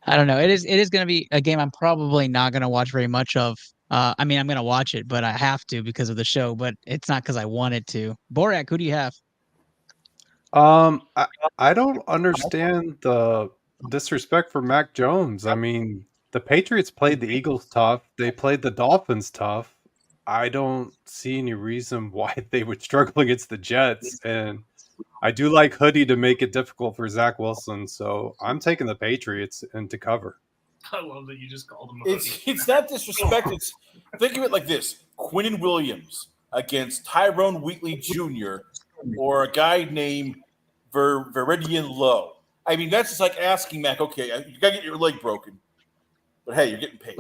I don't know. It is going to be a game I'm probably not going to watch very much of. I mean, I'm going to watch it, but I have to because of the show. But it's not because I wanted to. Borak, who do you have? I don't understand the disrespect for Mac Jones. I mean, the Patriots played the Eagles tough. They played the Dolphins tough. I don't see any reason why they would struggle against the Jets. And I do like Hoodie to make it difficult for Zach Wilson. So I'm taking the Patriots and to cover. I love that you just called him a hoodie. It's not disrespect. It's think of it like this: Quinnen Williams against Tyrone Wheatley Jr. or a guy named Veridian Lowe. I mean, that's just like asking Mac, okay, you got to get your leg broken, but hey, you're getting paid.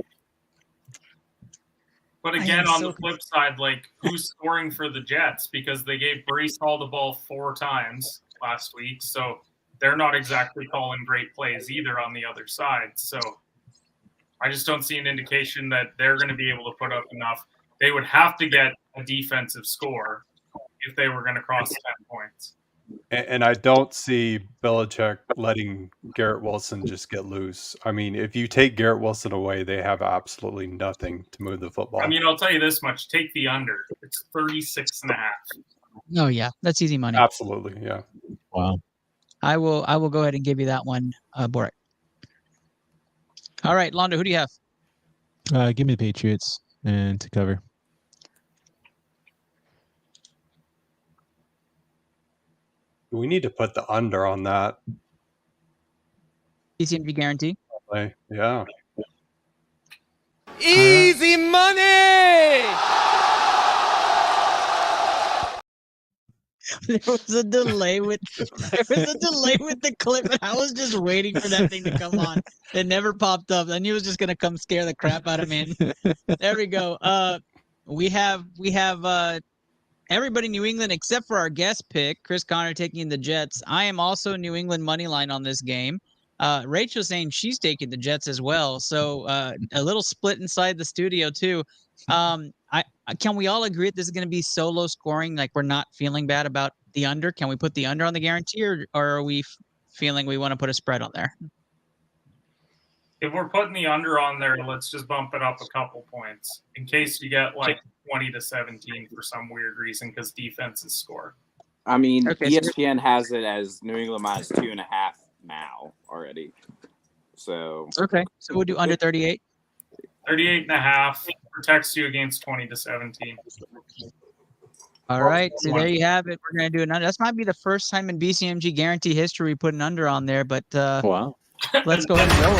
But again, on the flip side, like who's scoring for the Jets? Because they gave Breece Hall the ball 4 times last week, so they're not exactly calling great plays either on the other side. So I just don't see an indication that they're going to be able to put up enough. They would have to get a defensive score if they were going to cross 10 points. And I don't see Belichick letting Garrett Wilson just get loose. I mean, if you take Garrett Wilson away, they have absolutely nothing to move the football. I mean, I'll tell you this much. Take the under. It's 36.5. Oh, yeah. That's easy money. Absolutely, yeah. Wow. I will go ahead and give you that one, Borak. All right, Londo, who do you have? Give me the Patriots and to cover. We need to put the under on that. BCMG guarantee. Yeah. Easy money! There was a delay with the clip, and I was just waiting for that thing to come on. It never popped up. I knew it was just gonna come scare the crap out of me. There we go. We have everybody New England except for our guest pick, Chris Conner taking the Jets. I am also New England money line on this game. Rachel's saying she's taking the Jets as well. So a little split inside the studio too. Can we all agree that this is going to be so low scoring? Like we're not feeling bad about the under. Can we put the under on the guarantee, or are we feeling we want to put a spread on there? If we're putting the under on there, let's just bump it up a couple points in case you get like 20-17 for some weird reason because defenses score. I mean, Okay, ESPN has it as New England minus 2.5 now already. So okay, so we'll do under 38. 38.5 protects you against 20-17. All right, so there you have it. We're going to do an under. This might be the first time in BCMG guarantee history we put an under on there, but Wow. let's go ahead and roll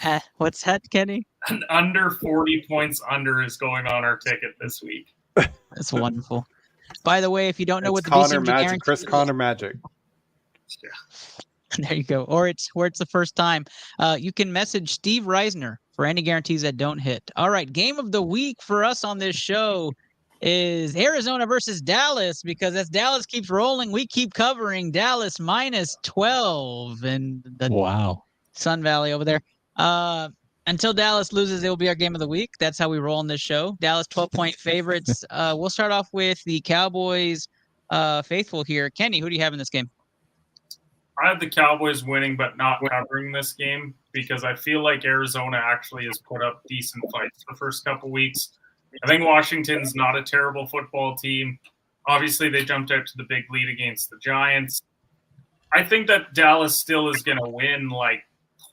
it. What's that, Kenny? An under 40 points under is going on our ticket this week. That's wonderful. By the way, if you don't know what the Connor BCMG Magic, guarantee Chris Connor Magic. There you go. Or it's the first time. You can message Steve Reisner for any guarantees that don't hit. All right, game of the week for us on this show is Arizona versus Dallas, because as Dallas keeps rolling, we keep covering Dallas minus 12 and the Sun Valley over there. Until Dallas loses, it will be our game of the week. That's how we roll on this show. Dallas 12-point favorites. We'll start off with the Cowboys faithful here. Kenny, who do you have in this game? I have the Cowboys winning, but not covering this game because I feel like Arizona actually has put up decent fights the first couple weeks. I think Washington's not a terrible football team. Obviously, they jumped out to the big lead against the Giants. I think that Dallas still is going to win like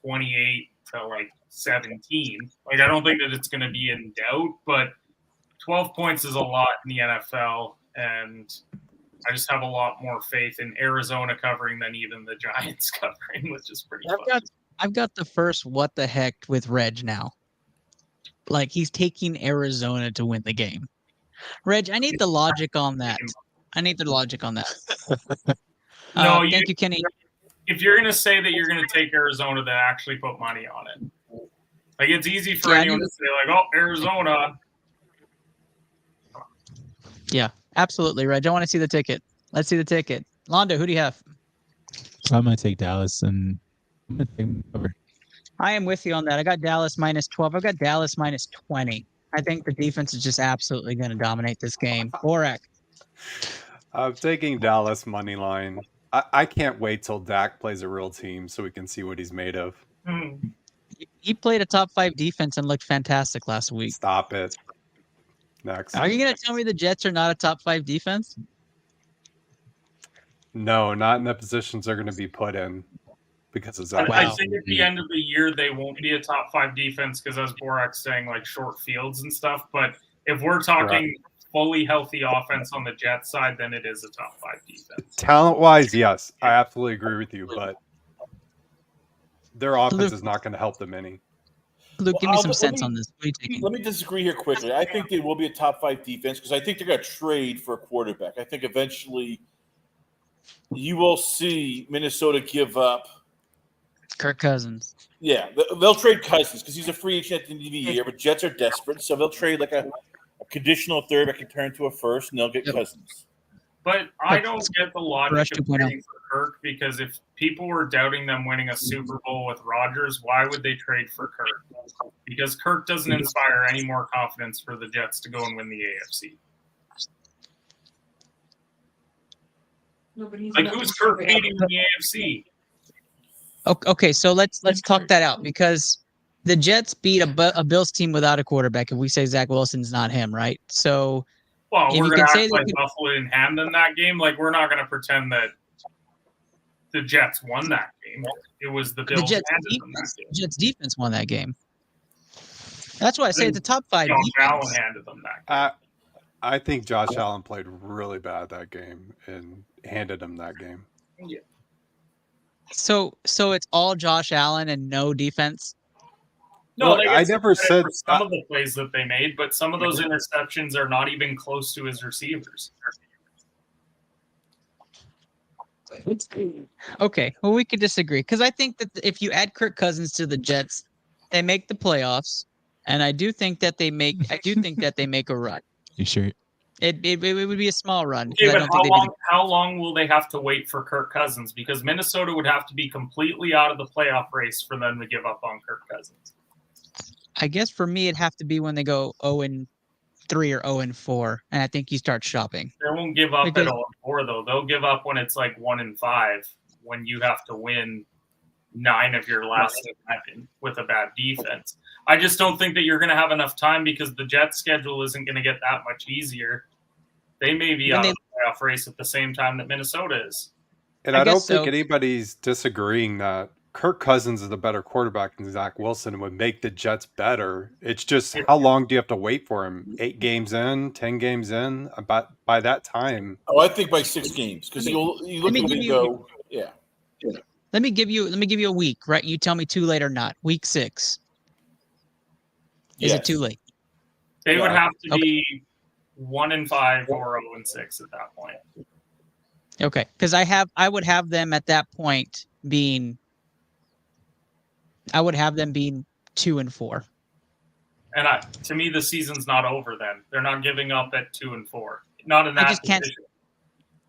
28 to like 17. Like I don't think that it's going to be in doubt, but 12 points is a lot in the NFL, and I just have a lot more faith in Arizona covering than even the Giants covering, which is pretty fun. I've got the first what the heck with Reg now. Like he's taking Arizona to win the game. Reg, I need the logic on that. No, thank you, Kenny. If you're going to say that you're going to take Arizona, then actually put money on it. Like it's easy for anyone to say like, oh, Arizona. Yeah, absolutely, Reg. I want to see the ticket. Let's see the ticket. Londo, who do you have? So I'm gonna take Dallas and I'm gonna take them over. I am with you on that. I got Dallas minus 12. I've got Dallas minus 20. I think the defense is just absolutely going to dominate this game. Borak. I'm taking Dallas money line. I can't wait till Dak plays a real team so we can see what he's made of. He played a top 5 defense and looked fantastic last week. Stop it. Next. Are you going to tell me the Jets are not a top 5 defense? No, not in the positions they're going to be put in because of Zach. I think at the end of the year they won't be a top 5 defense because, as Borak's saying, like short fields and stuff. But if we're talking fully healthy offense on the Jets side, then it is a top 5 defense. Talent-wise, yes, I absolutely agree with you, but their offense is not going to help them any. Luke, give me some sense on this. What are you taking? Let me disagree here quickly. I think they will be a top 5 defense because I think they're going to trade for a quarterback. I think eventually you will see Minnesota give up Kirk Cousins. Yeah, they'll trade Cousins because he's a free agent at the end of the year, but Jets are desperate, so they'll trade like a conditional third that can turn to a first, and they'll get Cousins. But I don't get the logic of 2.0. trading for Kirk because if people were doubting them winning a Super Bowl with Rodgers, why would they trade for Kirk? Because Kirk doesn't inspire any more confidence for the Jets to go and win the AFC. Like, who's Kirk beating in the AFC? Okay, so let's talk that out because the Jets beat a Bills team without a quarterback. If we say Zach Wilson's not him, right? So, Well, if we're you going can to say act they like could- Buffalo didn't hand them that game. Like, we're not going to pretend that the Jets won that game. It was the Bills handed them that game. Jets defense won that game. That's why I say it's a top 5 Josh defense. Allen handed them that game. I think Josh Allen played really bad that game and handed him that game. Yeah. So it's all Josh Allen and no defense. No, Well, they get I some never credit said for some of the plays that they made, but some of those interceptions are not even close to his receivers. Okay, well we could disagree because I think that if you add Kirk Cousins to the Jets, they make the playoffs, and I do think that they make a run. You sure? It would be a small run. 'Cause Okay, I but don't think they'd be how long will they have to wait for Kirk Cousins? Because Minnesota would have to be completely out of the playoff race for them to give up on Kirk Cousins. I guess for me, it'd have to be when they go 0-3 or 0-4, and I think you start shopping. They won't give up Because- at 0-4 though. They'll give up when it's like 1-5, when you have to win 9 of your last 11 with a bad defense. I just don't think that you're going to have enough time because the Jets' schedule isn't going to get that much easier. They may be out of the playoff race at the same time that Minnesota is. And I don't think anybody's disagreeing that Kirk Cousins is a better quarterback than Zach Wilson and would make the Jets better. It's just how long do you have to wait for him? 8 games in, 10 games in? About by that time. Oh, I think by 6 games because you look at it and go, yeah. Let me give you a week, right? You tell me too late or not. Week 6. Is it too late? They would have to be 1-5 or 0-6 at that point. Okay, because I would have them at that point being. I would have them being 2-4. And to me, the season's not over then. They're not giving up at 2-4. Not in that I just can't. position.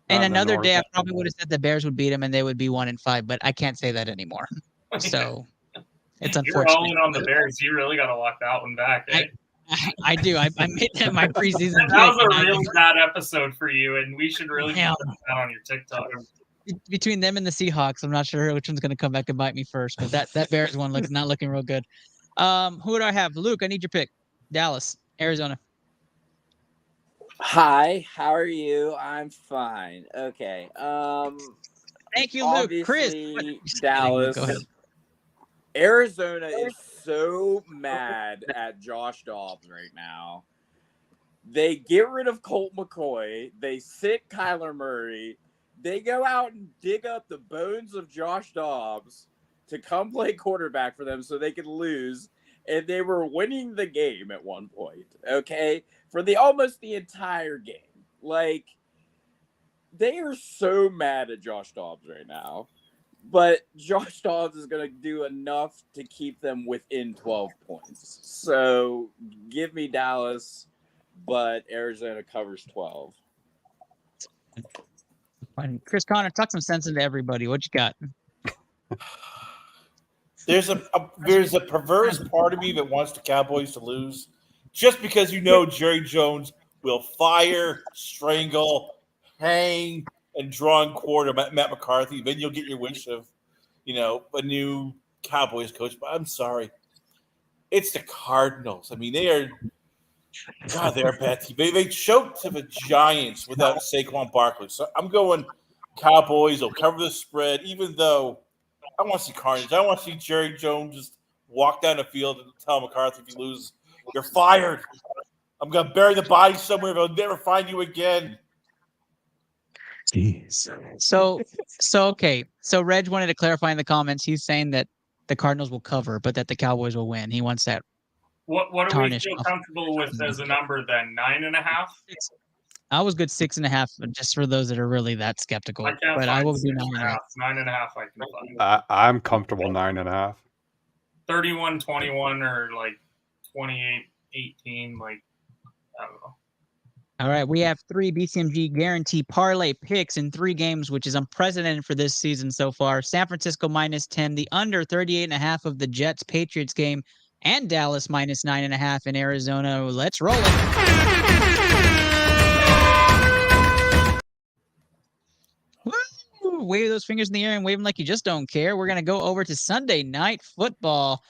And another day, I probably would have said the Bears would beat them and they would be 1-5, but I can't say that anymore. So it's You're unfortunate. all in on the Bears. You really got to lock that one back. Eh? I do. I made that my preseason. That was pick, a and real bad episode for you, and we should really Yeah. put that on your TikTok. Between them and the Seahawks, I'm not sure which one's going to come back and bite me first, but that Bears one looks not looking real good. Who do I have? Luke, I need your pick. Dallas, Arizona. Hi, how are you? I'm fine. Okay. Thank you, Luke. Chris. Obviously, Dallas. Go ahead. Arizona is so mad at Josh Dobbs right now. They get rid of Colt McCoy. They sit Kyler Murray. They go out and dig up the bones of Josh Dobbs to come play quarterback for them so they could lose. And they were winning the game at one point, okay? For almost the entire game. Like, they are so mad at Josh Dobbs right now. But Josh Dobbs is going to do enough to keep them within 12 points. So, give me Dallas but Arizona covers 12. Fine. Chris Connor, talk some sense into everybody. What you got? There's a perverse part of me that wants the Cowboys to lose, just because Jerry Jones will fire, strangle, hang, and draw and quarter Matt McCarthy. Then you'll get your wish of, a new Cowboys coach. But I'm sorry, it's the Cardinals. I mean, they are a bad team. They choked to the Giants without Saquon Barkley. So I'm going Cowboys. They'll cover the spread, even though I want to see carnage. I want to see Jerry Jones just walk down the field and tell McCarthy, if you lose, you're fired. I'm going to bury the body somewhere. They'll never find you again. Jeez. So okay. So Reg wanted to clarify in the comments. He's saying that the Cardinals will cover, but that the Cowboys will win. He wants that. What do we tarnish feel off. comfortable with as a number then? 9.5? I was good 6.5, just for those that are really that skeptical. I can't But find I will do 6.5. 9.5 I can find. I'm comfortable 9.5. 31-21 or like 28-18, like I don't know. All right, we have 3 BCMG guarantee parlay picks in 3 games, which is unprecedented for this season so far. San Francisco -10, the under 38.5 of the Jets-Patriots game, and Dallas -9.5 in Arizona. Let's roll it. Woo! Wave those fingers in the air and wave them like you just don't care. We're going to go over to Sunday Night Football.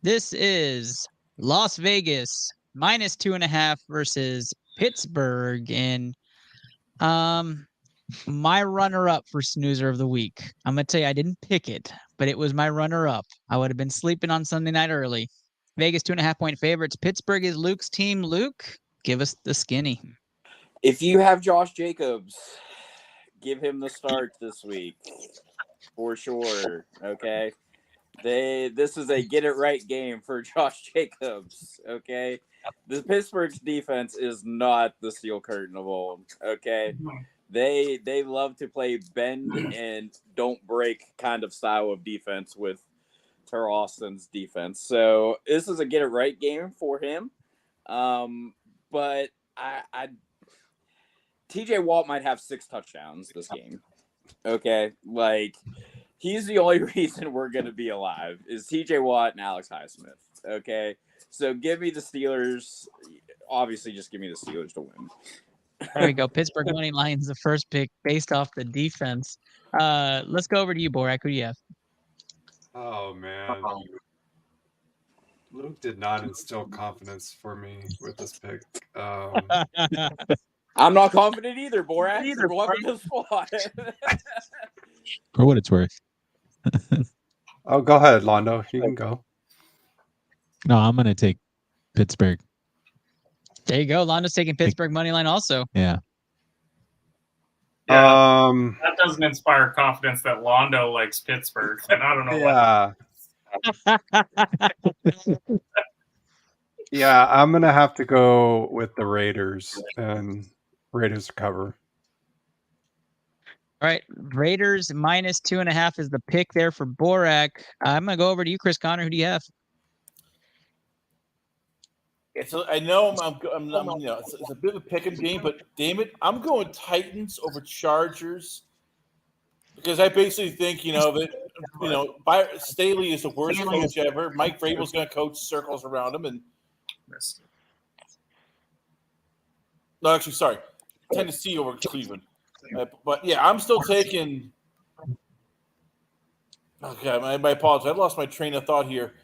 This is Las Vegas -2.5 versus Pittsburgh. And my runner-up for snoozer of the week. I'm going to tell you, I didn't pick it, but it was my runner-up. I would have been sleeping on Sunday night early. Vegas 2.5-point favorites. Pittsburgh is Luke's team. Luke, give us the skinny. If you have Josh Jacobs, give him the start this week for sure. Okay, this is a get it right game for Josh Jacobs. Okay, the Pittsburgh's defense is not the steel curtain of old. Okay, they love to play bend and don't break kind of style of defense with Terrell Austin's defense. So this is a get it right game for him. But TJ Watt might have 6 touchdowns this game. Okay, like he's the only reason we're gonna be alive is TJ Watt and Alex Highsmith. Okay, so give me the Steelers. Obviously, just give me the Steelers to win. There we go. Pittsburgh money line's the first pick based off the defense. Let's go over to you, Borak. Who do you have? Oh man, Luke did not instill confidence for me with this pick. I'm not confident either, Borat. Welcome to the squad. For what it's worth. Oh, go ahead, Londo. You can go. No, I'm going to take Pittsburgh. There you go. Londo's taking Pittsburgh money line also. Yeah. That doesn't inspire confidence that Londo likes Pittsburgh. And I don't know what. Yeah, I'm going to have to go with the Raiders and Raiders cover. All right. Raiders -2.5 is the pick there for Borak. I'm going to go over to you, Chris Connor. Who do you have? It's a bit of a pick 'em game, but damn it, I'm going Titans over Chargers because I basically think Staley is the worst coach ever. Mike Vrabel's going to coach circles around him, and no, actually, sorry, Tennessee over Cleveland. But yeah, I'm still taking. Okay, my apologies. I lost my train of thought here.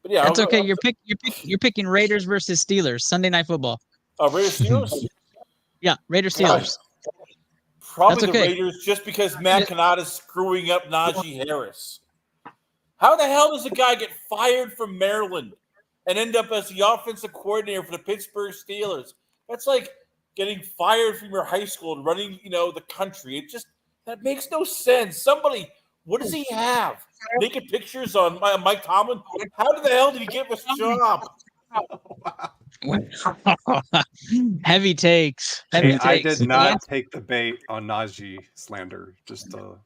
But yeah, that's okay. You're picking Raiders versus Steelers Sunday Night Football. Oh, Raiders Steelers. Yeah, Raiders Steelers. Probably the Raiders, just because Matt Canada's screwing up Najee Harris. How the hell does a guy get fired from Maryland and end up as the offensive coordinator for the Pittsburgh Steelers? That's like getting fired from your high school and running, the country. That makes no sense. Somebody, what does he have? Naked pictures on Mike Tomlin? How the hell did he get this job? Heavy takes. I did not take the bait on Najee slander. Just to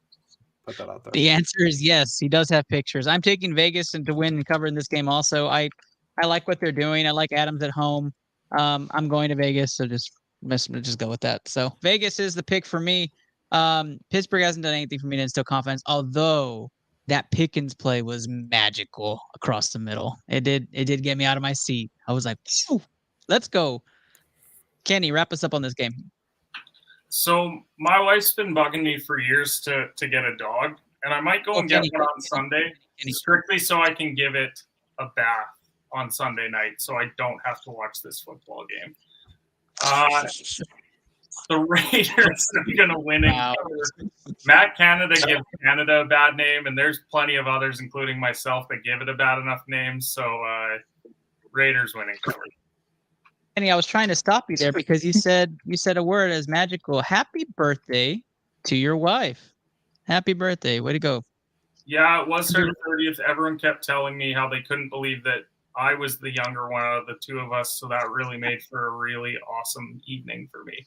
put that out there. The answer is yes. He does have pictures. I'm taking Vegas and to win and cover in this game also. I like what they're doing. I like Adams at home. I'm going to Vegas, so just go with that. So Vegas is the pick for me. Pittsburgh hasn't done anything for me to instill confidence, although that Pickens play was magical across the middle. It did get me out of my seat. I was like, phew, let's go. Kenny, wrap us up on this game. So my wife's been bugging me for years to get a dog, and I might go and get one on Sunday, strictly so I can give it a bath on Sunday night, so I don't have to watch this football game. The Raiders are going to win it. Matt Canada gives Canada a bad name, and there's plenty of others, including myself, that give it a bad enough name. So Raiders winning cover. Kenny, I was trying to stop you there because you said a word as magical. Happy birthday to your wife. Happy birthday. Way to go. Yeah, it was her 30th. Everyone kept telling me how they couldn't believe that I was the younger one out of the two of us, so that really made for a really awesome evening for me.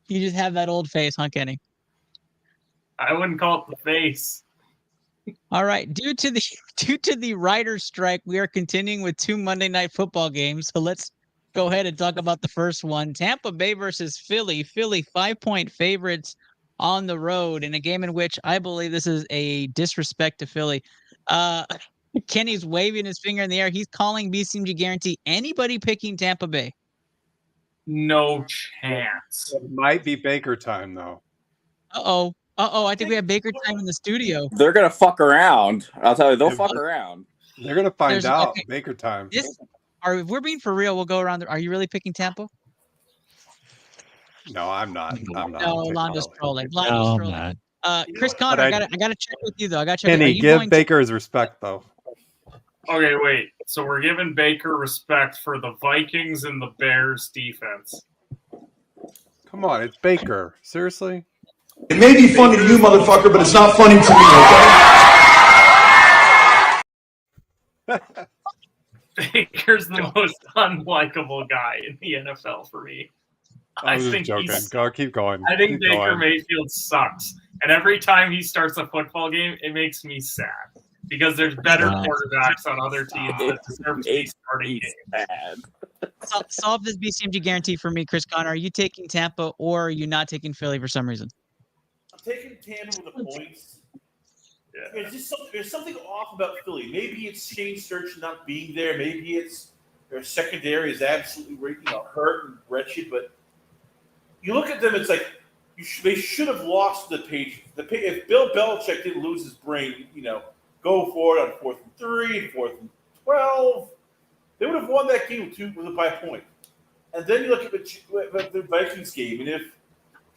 You just have that old face, huh, Kenny? I wouldn't call it the face. All right. Due to the writer's strike, we are continuing with 2 Monday Night Football games. So let's go ahead and talk about the first one. Tampa Bay versus Philly. Philly 5-point favorites on the road in a game in which I believe this is a disrespect to Philly. Kenny's waving his finger in the air. He's calling BCMG guarantee. Anybody picking Tampa Bay? No chance. It might be Baker time, though. Uh-oh. I think we have Baker time in the studio. They're going to fuck around. I'll tell you, they'll fuck around. They're going to find out. Okay. Baker time. If we're being for real, we'll go around. Are you really picking Tampa? No, I'm not. I'm not. No, Londo's trolling. Chris Connor, I gotta check with you though. I got to check. Kenny, give Baker his respect though. Okay, wait. So we're giving Baker respect for the Vikings and the Bears defense. Come on, it's Baker. Seriously? It may be funny to you, motherfucker, but it's not funny to me, okay? Baker's the most unlikable guy in the NFL for me. I was joking. Keep going. I think Baker Mayfield sucks. And every time he starts a football game, it makes me sad. Because there's better quarterbacks on other teams that deserve to be starting games. Solve this BCMG guarantee for me, Chris Connor. Are you taking Tampa or are you not taking Philly for some reason? I'm taking Tampa with the points. Yeah. There's something off about Philly. Maybe it's Shane Sturchin not being there. Maybe it's their secondary is absolutely hurt and wretched. But you look at them, it's like they should have lost the Patriots. If Bill Belichick didn't lose his brain, go for it on 4th and 3, 4th and 12. They would have won that game by a point. And then you look at the Vikings game, and if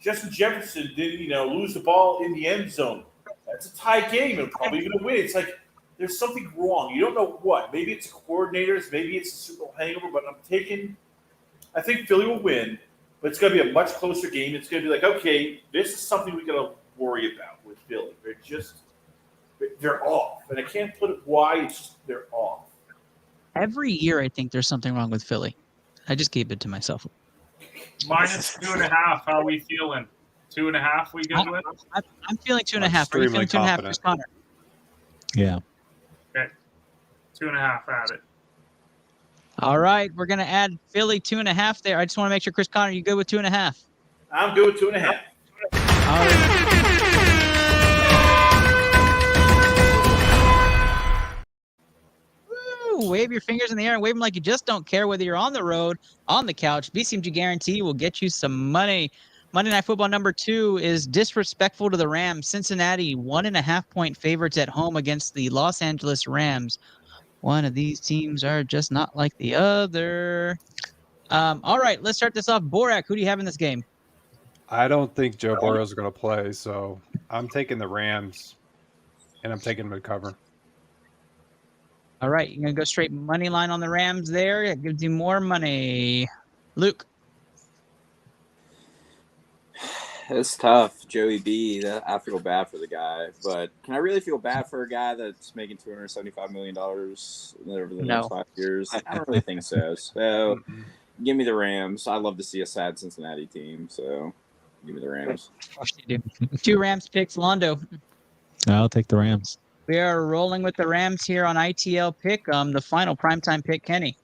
Justin Jefferson didn't, lose the ball in the end zone, that's a tie game and probably going to win. It's like there's something wrong. You don't know what. Maybe it's coordinators. Maybe it's a Super Bowl hangover. But I think Philly will win, but it's going to be a much closer game. It's going to be like, okay, this is something we got to worry about with Philly. They're off. And I can't put it why. It's just they're off. Every year, I think there's something wrong with Philly. I just keep it to myself. Minus 2.5. How are we feeling? 2.5 we good with? I'm feeling 2.5. Are you feeling 2.5, Chris Connor? Yeah. Okay. 2.5 at it. All right. We're going to add Philly 2.5 there. I just want to make sure, Chris Connor, you good with 2.5? I'm good with 2.5. All right. Wave your fingers in the air and wave them like you just don't care whether you're on the road, on the couch. BCMG guarantee will get you some money. Monday Night Football number 2 is disrespectful to the Rams. Cincinnati 1.5-point favorites at home against the Los Angeles Rams. One of these teams are just not like the other. All right, let's start this off. Borak, who do you have in this game? I don't think Joe Burrow is going to play, so I'm taking the Rams, and I'm taking them to cover. All right, you're going to go straight money line on the Rams there. That gives you more money. Luke. It's tough. Joey B, I feel bad for the guy. But can I really feel bad for a guy that's making $275 million over the next 5 years? I don't really think so. So give me the Rams. I love to see a sad Cincinnati team. So give me the Rams. 2 Rams picks. Londo. I'll take the Rams. We are rolling with the Rams here on ITL pick. The final primetime pick, Kenny.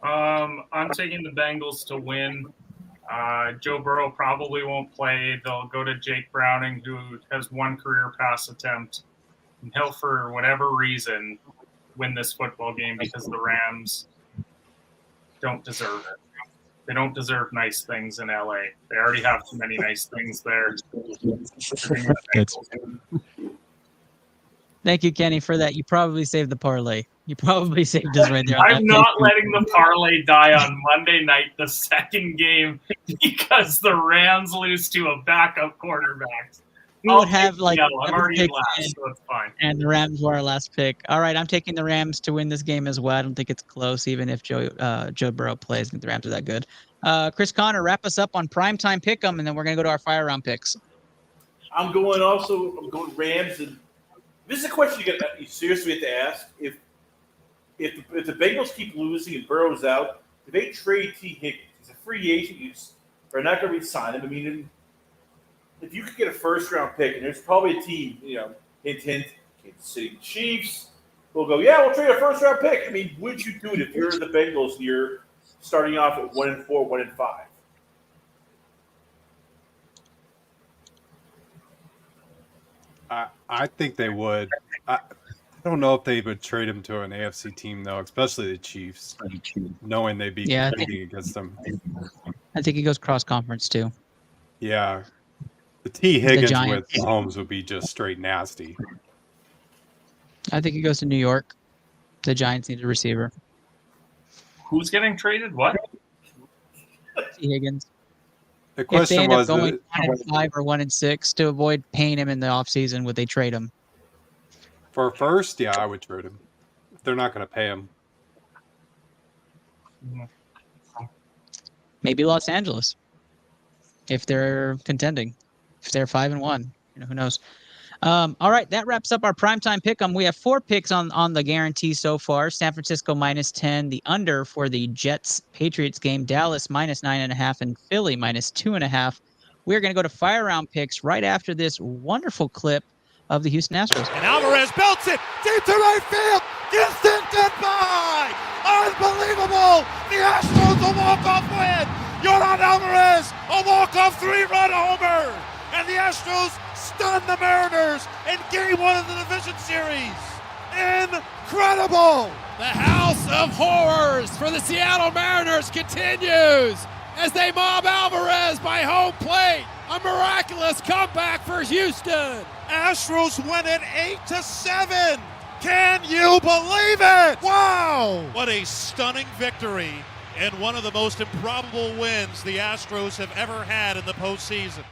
I'm taking the Bengals to win. Joe Burrow probably won't play. They'll go to Jake Browning, who has one career pass attempt. And he'll, for whatever reason, win this football game because the Rams don't deserve it. They don't deserve nice things in LA. They already have too many nice things there. Thank you, Kenny, for that. You probably saved the parlay. You probably saved us right there. I'm not letting the parlay die on Monday night, the second game, because the Rams lose to a backup quarterback. We would have like I'm already in picks last, so it's fine. and the Rams were our last pick. All right, I'm taking the Rams to win this game as well. I don't think it's close, even if Joe Burrow plays. I think the Rams are that good. Chris Connor, wrap us up on primetime pick'em, and then we're gonna go to our fire round picks. I'm going Rams, and this is a question you seriously have to ask. If the Bengals keep losing and Burrow's out, do they trade T. Higgins? He's a free agent. They're not going to re-sign him. I mean, if you could get a first-round pick, and there's probably a team, hint, Kansas City Chiefs, will go, yeah, we'll trade a first-round pick. I mean, would you do it if you're the Bengals and you're starting off at 1-4, 1-5? I think they would. I don't know if they would trade him to an AFC team, though, especially the Chiefs, knowing they'd be competing against them. I think he goes cross-conference, too. Yeah. The T. Higgins with Mahomes would be just straight nasty. I think he goes to New York. The Giants need a receiver. Who's getting traded? What? T. Higgins. The question if they end was up going 1-5 or 1-6 to avoid paying him in the offseason, would they trade him? For first, yeah, I would trade him. They're not going to pay him. Maybe Los Angeles, if they're contending, if they're 5-1, who knows? All right, that wraps up our primetime pick. We have 4 picks on the guarantee so far. San Francisco -10, the under for the Jets-Patriots game, Dallas -9.5, and Philly -2.5. We're going to go to fire round picks right after this wonderful clip of the Houston Astros. And Alvarez belts it deep to right field. Houston goodbye. Unbelievable. The Astros a walk-off win. Yordan Alvarez a walk-off 3-run homer. And the Astros stun the Mariners in Game 1 of the division series. Incredible! The House of Horrors for the Seattle Mariners continues as they mob Alvarez by home plate. A miraculous comeback for Houston. Astros win it 8-7. Can you believe it? Wow! What a stunning victory and one of the most improbable wins the Astros have ever had in the postseason.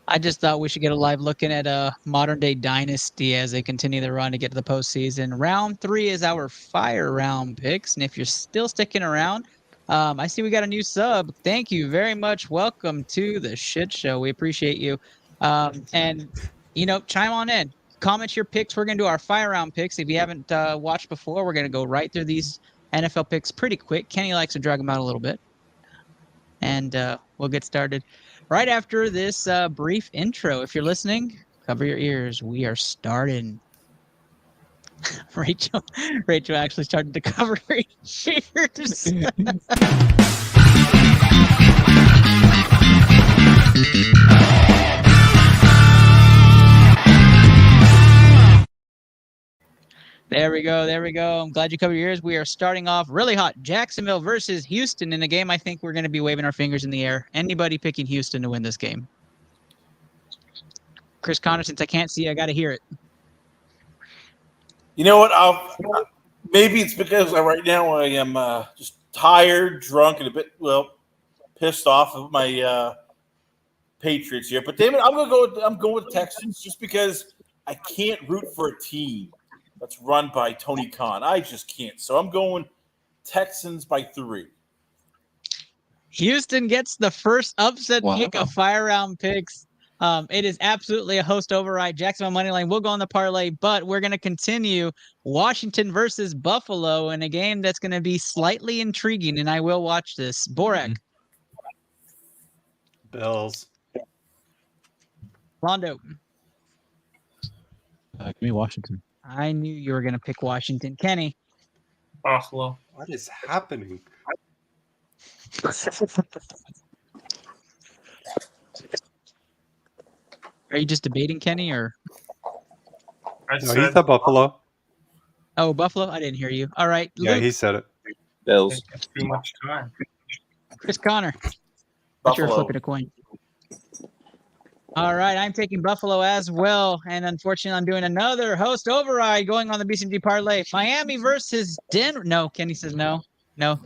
I just thought we should get a live looking at a modern-day dynasty as they continue their run to get to the postseason. Round 3 is our fire round picks, and if you're still sticking around, I see we got a new sub. Thank you very much. Welcome to the shit show. We appreciate you. And, chime on in. Comment your picks. We're going to do our fire round picks. If you haven't watched before, we're going to go right through these NFL picks pretty quick. Kenny likes to drag them out a little bit. And we'll get started right after this brief intro. If you're listening, cover your ears. We are starting. Rachel actually started to cover her ears. There we go. I'm glad you covered your ears. We are starting off really hot. Jacksonville versus Houston in a game I think we're going to be waving our fingers in the air. Anybody picking Houston to win this game? Chris Connor, since I can't see, I got to hear it. You know what? Maybe it's because right now I am just tired, drunk, and a bit, pissed off of my Patriots here. But damn it, I'm going with Texans just because I can't root for a team that's run by Tony Khan. I just can't. So I'm going Texans by 3. Houston gets the first upset pick of fire round picks. It is absolutely a host override. Jacksonville money line will go on the parlay, but we're going to continue Washington versus Buffalo in a game that's going to be slightly intriguing, and I will watch this. Borak. Bills. Rondo. Give me Washington. I knew you were going to pick Washington. Kenny. Buffalo. What is happening? Are you just debating Kenny or? No, he said Buffalo. Oh, Buffalo? I didn't hear you. All right. Yeah, Luke. he said it. Bills. Too much time. Chris Connor. But you're Buffalo. flipping a coin. All right, I'm taking Buffalo as well, and unfortunately, I'm doing another host override going on the BCMG parlay. Miami versus Denver. No, Kenny says no. No,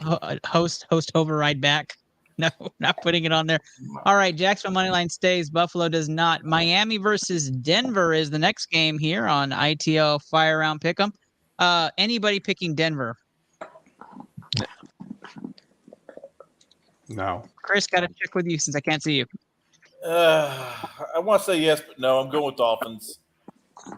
host override back. No, not putting it on there. All right, Jacksonville moneyline stays. Buffalo does not. Miami versus Denver is the next game here on ITL Fire Round Pick'em. Anybody picking Denver? No. Chris, got to check with you since I can't see you. I want to say yes, but no. I'm going with Dolphins.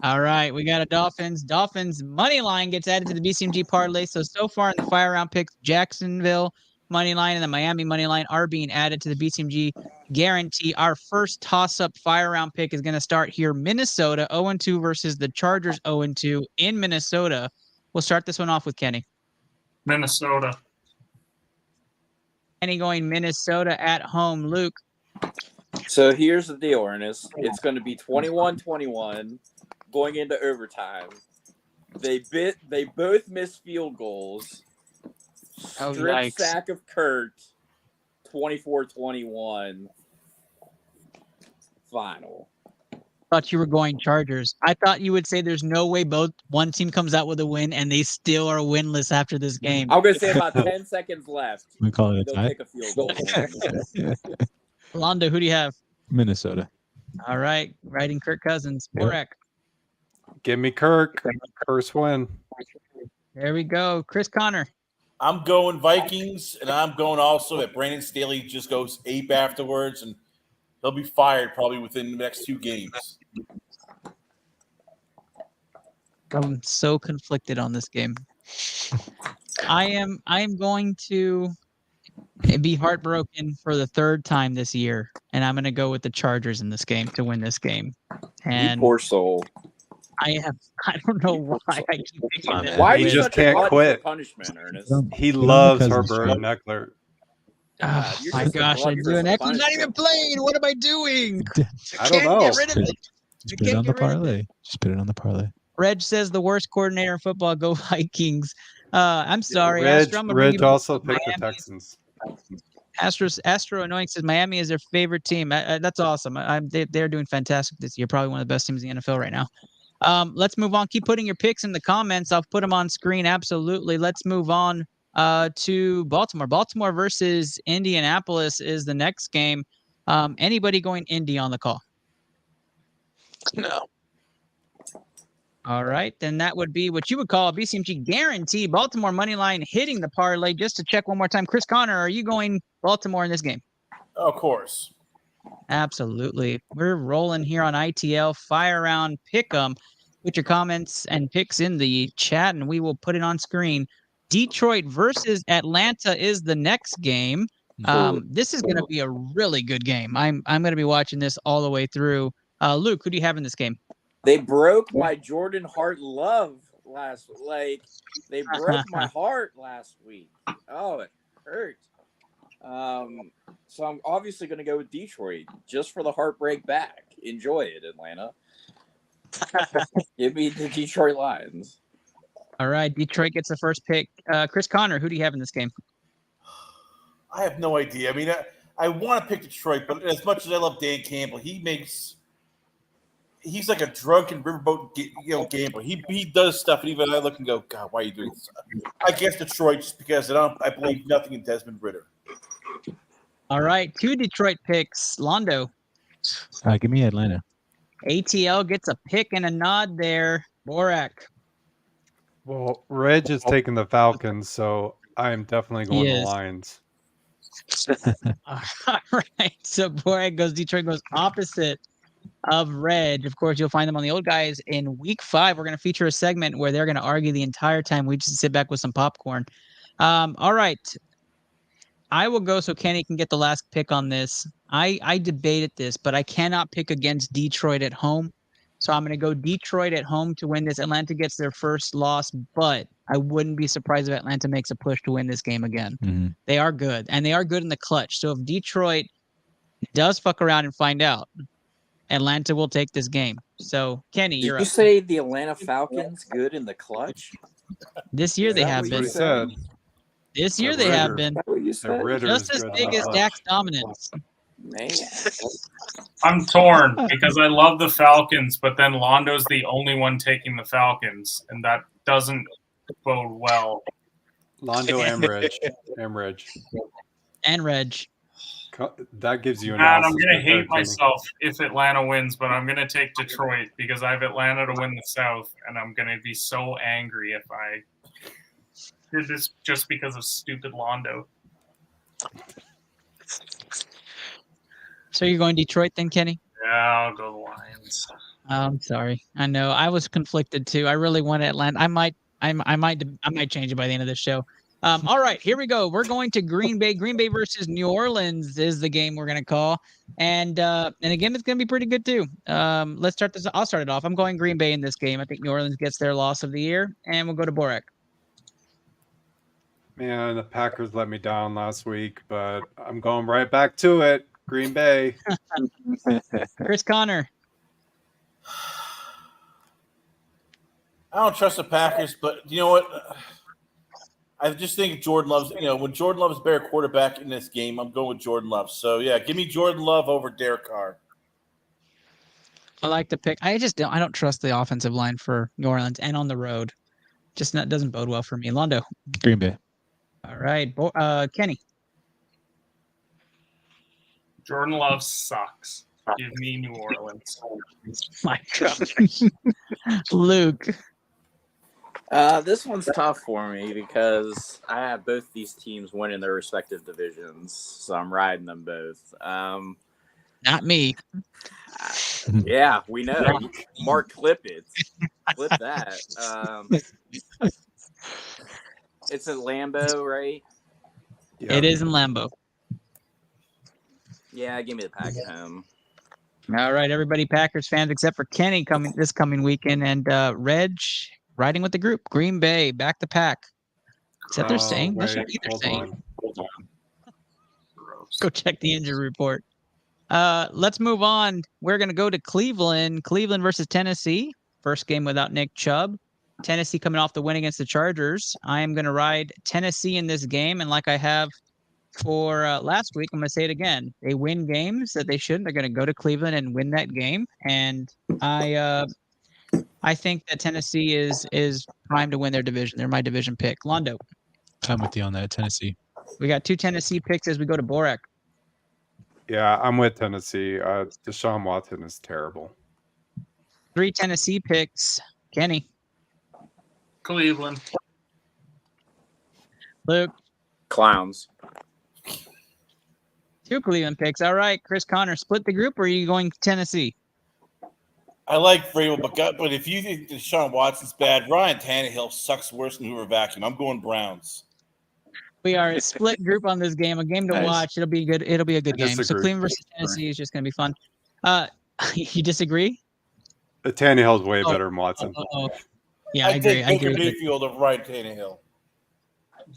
All right, we got a Dolphins. Dolphins money line gets added to the BCMG parlay. So far in the fire round picks, Jacksonville money line and the Miami money line are being added to the BCMG guarantee. Our first toss-up fire round pick is going to start here. Minnesota 0-2 versus the Chargers 0-2 in Minnesota. We'll start this one off with Kenny. Minnesota. Kenny going Minnesota at home. Luke. So here's the deal, Ernest. It's going to be 21-21 going into overtime. They both missed field goals. Strip sack of Kurt. 24-21 final. Thought you were going Chargers. I thought you would say there's no way one team comes out with a win and they still are winless after this game. I'm going to say about 10 seconds left. We call it a They'll tie. take a field goal. Londo, who do you have? Minnesota. All right. Riding Kirk Cousins. Borak. Give me Kirk. First win. There we go. Chris Connor. I'm going Vikings, and I'm going also that Brandon Staley just goes ape afterwards, and he'll be fired probably within the next 2 games. I'm so conflicted on this game. I am going to be heartbroken for the 3rd time this year, and I'm going to go with the Chargers in this game to win this game. And you poor soul. I don't know why I keep thinking that. Why he you just can't quit. Punishment, Ernest? He loves Herbert and Eckler. Oh my gosh, I'm doing Eckler's not even playing. What am I doing? I don't know. Get rid of it. Just put it on the parlay. Just put it on the parlay. Reg says the worst coordinator in football. Go Vikings. I'm sorry. Reg also picked the Texans. Astro Annoying says Miami is their favorite team. That's awesome. They're doing fantastic this year. Probably one of the best teams in the NFL right now. Let's move on. Keep putting your picks in the comments. I'll put them on screen. Absolutely. Let's move on to Baltimore. Baltimore versus Indianapolis is the next game. Anybody going Indy on the call? No. All right. Then that would be what you would call a BCMG guarantee. Baltimore money line hitting the parlay. Just to check one more time. Chris Connor, are you going Baltimore in this game? Of course. Absolutely. We're rolling here on ITL Fire Round Pick'em. Put your comments and picks in the chat, and we will put it on screen. Detroit versus Atlanta is the next game. This is going to be a really good game. I'm going to be watching this all the way through. Luke, who do you have in this game? They broke my Jordan Hart love they broke my heart last week. Oh, it hurt. So I'm obviously going to go with Detroit just for the heartbreak back. Enjoy it, Atlanta. Give me the Detroit Lions. All right, Detroit gets the first pick. Chris Connor, who do you have in this game? I have no idea. I mean, I want to pick Detroit, but as much as I love Dan Campbell, he's like a drunken riverboat gambler. He does stuff, and even I look and go, God, why are you doing this? I guess Detroit just because I believe nothing in Desmond Ridder. All right, 2 Detroit picks. Londo. Give me Atlanta. ATL gets a pick and a nod there. Borak. Well, Reg is taking the Falcons, so I am definitely going the Lions. All right, so Borak goes, Detroit goes opposite of Reg. Of course, you'll find them on the Old Guys in week 5. We're going to feature a segment where they're going to argue the entire time. We just sit back with some popcorn. All right. I will go so Kenny can get the last pick on this. I debated this, but I cannot pick against Detroit at home. So I'm going to go Detroit at home to win this. Atlanta gets their first loss, but I wouldn't be surprised if Atlanta makes a push to win this game again. Mm-hmm. They are good, and they are good in the clutch. So if Detroit does fuck around and find out, Atlanta will take this game. So, Kenny, Did you're you up. say the Atlanta Falcons good in the clutch? This year Is they that have what been. you said? This year The they have Ritter. been. Is that what you The said? Ritter Just is as good. big as Dak's dominance. Man. I'm torn because I love the Falcons, but then Londo's the only one taking the Falcons, and that doesn't bode well. Londo Emridge. And Reg. That gives you Man, I'm analysis going to right there, hate myself if Atlanta wins, but I'm going to take Detroit because I have Atlanta to win the South, and I'm going to be so angry if I did this just because of stupid Londo. So you're going Detroit then, Kenny? Yeah, I'll go the Lions. Oh, I'm sorry. I know. I was conflicted too. I really want Atlanta. I might change it by the end of the show. All right, here we go. We're going to Green Bay. Green Bay versus New Orleans is the game we're gonna call, and again, it's gonna be pretty good too. Let's start this. I'll start it off. I'm going Green Bay in this game. I think New Orleans gets their loss of the year, and we'll go to Borak. Man, the Packers let me down last week, but I'm going right back to it. Green Bay. Chris Connor. I don't trust the Packers, but you know what? I just think Jordan Love's, when Jordan Love's better quarterback in this game, I'm going with Jordan Love. So, yeah, give me Jordan Love over Derek Carr. I like the pick. I don't trust the offensive line for New Orleans and on the road. Just doesn't bode well for me. Londo. Green Bay. All right. Kenny. Jordan Love sucks. Give me New Orleans. My God. Luke. This one's tough for me because I have both these teams winning their respective divisions, so I'm riding them both. Not me. Yeah, we know. Mark, clip it. Clip that. It's at Lambeau, right? Yep. It is in Lambeau. Yeah, give me the Pack at home. All right, everybody, Packers fans, except for Kenny this coming weekend, and Reg riding with the group. Green Bay, back to Pack. Is that they're saying? That should be they're saying. Hold on. Go check the injury report. Let's move on. We're going to go to Cleveland. Cleveland versus Tennessee. First game without Nick Chubb. Tennessee coming off the win against the Chargers. I am going to ride Tennessee in this game, and like I have for last week, I'm going to say it again. They win games that they shouldn't. They're going to go to Cleveland and win that game, and I think that Tennessee is primed to win their division. They're my division pick. Londo. I'm with you on that, Tennessee. We got 2 Tennessee picks as we go to Borak. Yeah, I'm with Tennessee. Deshaun Watson is terrible. 3 Tennessee picks. Kenny. Cleveland. Luke. Clowns. 2 Cleveland picks. All right, Chris Connor, split the group, or are you going Tennessee? I like Vrabel, but if you think Deshaun Watson's bad, Ryan Tannehill sucks worse than Hoover Vacuum. I'm going Browns. We are a split group on this game, a game to watch. It'll be good. It'll be a good game. So Cleveland versus Tennessee is just going to be fun. You disagree? Tannehill's way better than Watson. Yeah, I agree. I agree. Mayfield of Ryan Tannehill.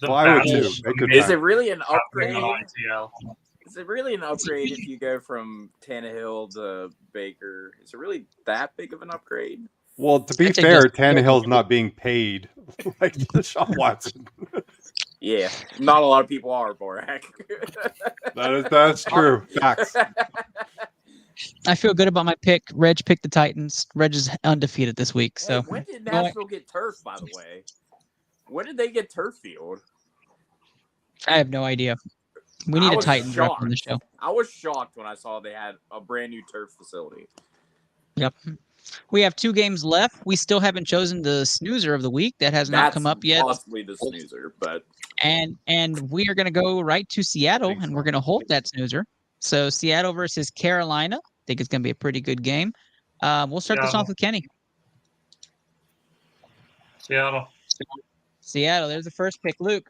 Well, I would too. Is it really an upgrade? Is it really an upgrade if you go from Tannehill to Baker? Is it really that big of an upgrade? Well, to be fair, Tannehill's not being paid like Deshaun Watson. Yeah, not a lot of people are, Borak. That's true. Facts. I feel good about my pick. Reg picked the Titans. Reg is undefeated this week. So hey, when did Nashville get turf, by the way? When did they get turf field? I have no idea. We need a Titans rep on the show. I was shocked when I saw they had a brand new turf facility. Yep. We have 2 games left. We still haven't chosen the snoozer of the week. That has not come up yet. Possibly the snoozer, but and we are going to go right to Seattle, and we're going to hold that snoozer. So Seattle versus Carolina. I think it's going to be a pretty good game. We'll start this off with Kenny. Seattle. There's the first pick. Luke.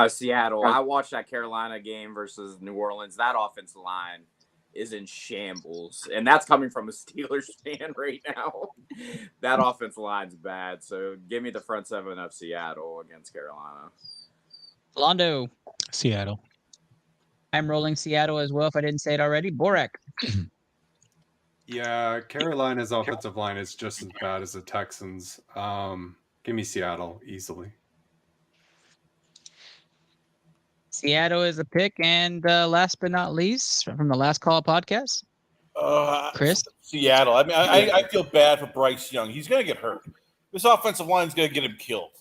Seattle. I watched that Carolina game versus New Orleans. That offensive line is in shambles, and that's coming from a Steelers fan right now. That offensive line's bad, so give me the front seven of Seattle against Carolina. Londo. Seattle. I'm rolling Seattle as well, if I didn't say it already. Borak. Yeah, Carolina's offensive line is just as bad as the Texans. Give me Seattle easily. Seattle is a pick. And last but not least, from the Last Call podcast, Chris? Seattle. I mean, I feel bad for Bryce Young. He's going to get hurt. This offensive line is going to get him killed.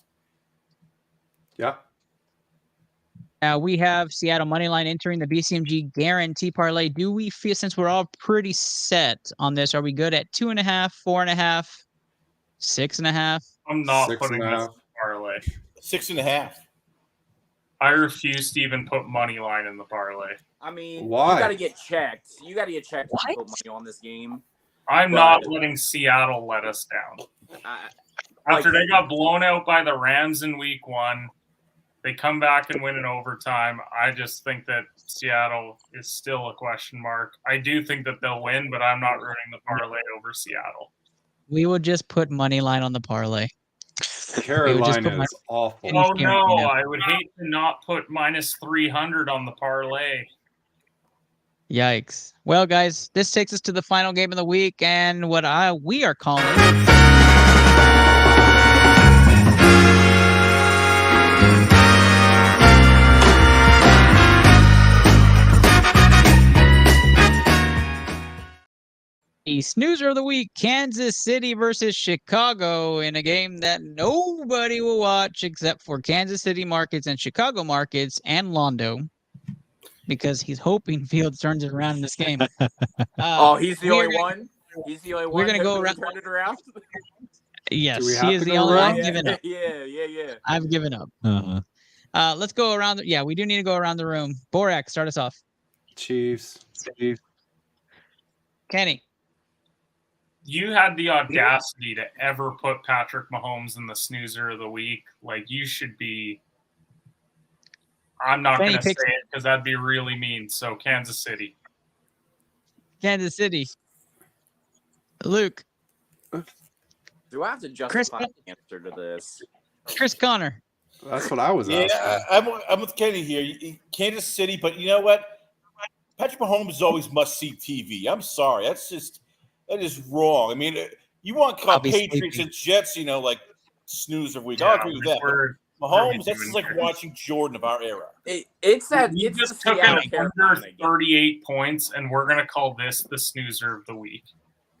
Yeah. Now we have Seattle Moneyline entering the BCMG guarantee parlay. Do we feel, since we're all pretty set on this, are we good at 2.5, 4.5, 6.5? I'm not putting this in parlay. 6.5. I refuse to even put money line in the parlay. I mean, why? You got to get checked. You got to get checked to put money on this game. I'm not letting Seattle let us down. After they got blown out by the Rams in week 1, they come back and win in overtime. I just think that Seattle is still a question mark. I do think that they'll win, but I'm not running the parlay over Seattle. We will just put money line on the parlay. Carolina is awful. Oh, no. I would hate to not put minus 300 on the parlay. Yikes. Well, guys, this takes us to the final game of the week and what we are calling the snoozer of the week, Kansas City versus Chicago, in a game that nobody will watch except for Kansas City markets and Chicago markets and Londo, because he's hoping Fields turns it around in this game. He's the only one? He's the only one. We're going to go around. Turn it around? Yes, he is the only one. I've given up. Yeah. I've given up. Let's go around. Yeah, we do need to go around the room. Borak, start us off. Chiefs. Kenny. You had the audacity to ever put Patrick Mahomes in the snoozer of the week. Like, you should be. I'm not going to say it because that'd be really mean. So, Kansas City. Kansas City. Luke. Do I have to justify the answer to this? Chris Connor. That's what I was asking. Yeah, I'm with Kenny here. Kansas City, but you know what? Patrick Mahomes is always must-see TV. I'm sorry. That is wrong. I mean, you want Patriots and Jets, like snoozer week. I'll agree with that. Mahomes, that's just like watching Jordan of our era. It's just took an under 38 points, and we're going to call this the snoozer of the week.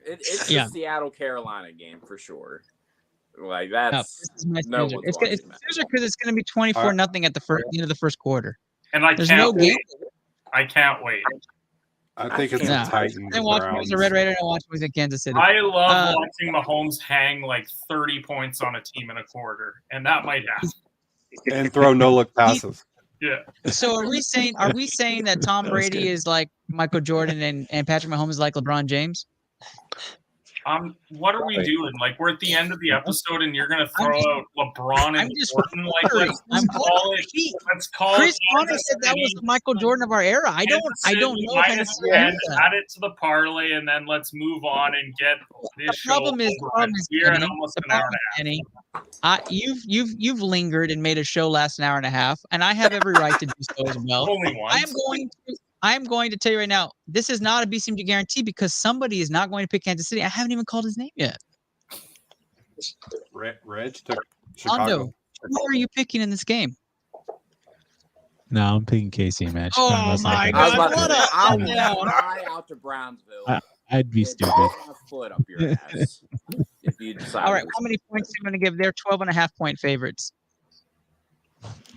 It's the Seattle Carolina game for sure. Like that's it's snoozer because it's going to be 24-0 at the end of the first quarter. And can't wait. I can't wait. I think it's the Titans. I watch him as a Red Raider and I watch him as a Kansas City. I love watching Mahomes hang like 30 points on a team in a quarter, and that might happen. And throw no-look passes. Yeah. So are we saying that Tom Brady is like Michael Jordan and Patrick Mahomes is like LeBron James? What are we doing? Like, we're at the end of the episode, and you're going to throw out LeBron and Jordan? Like, let's call it. Chris Connor said that was the Michael Jordan of our era. I don't know. Add it to the parlay, and then let's move on and get this show over. The problem is we're at almost an hour and a half. You've lingered and made a show last an hour and a half, and I have every right to do so as well. Only once. I'm going to tell you right now, this is not a BCMG guarantee because somebody is not going to pick Kansas City. I haven't even called his name yet. Reg took Chicago. Ondo, who are you picking in this game? No, I'm picking KC, man. Oh my God! I'll fly out to Brownsville. I'd be stupid. Foot up your ass if you decide. All right, how many points are you going to give? They're 12.5-point favorites.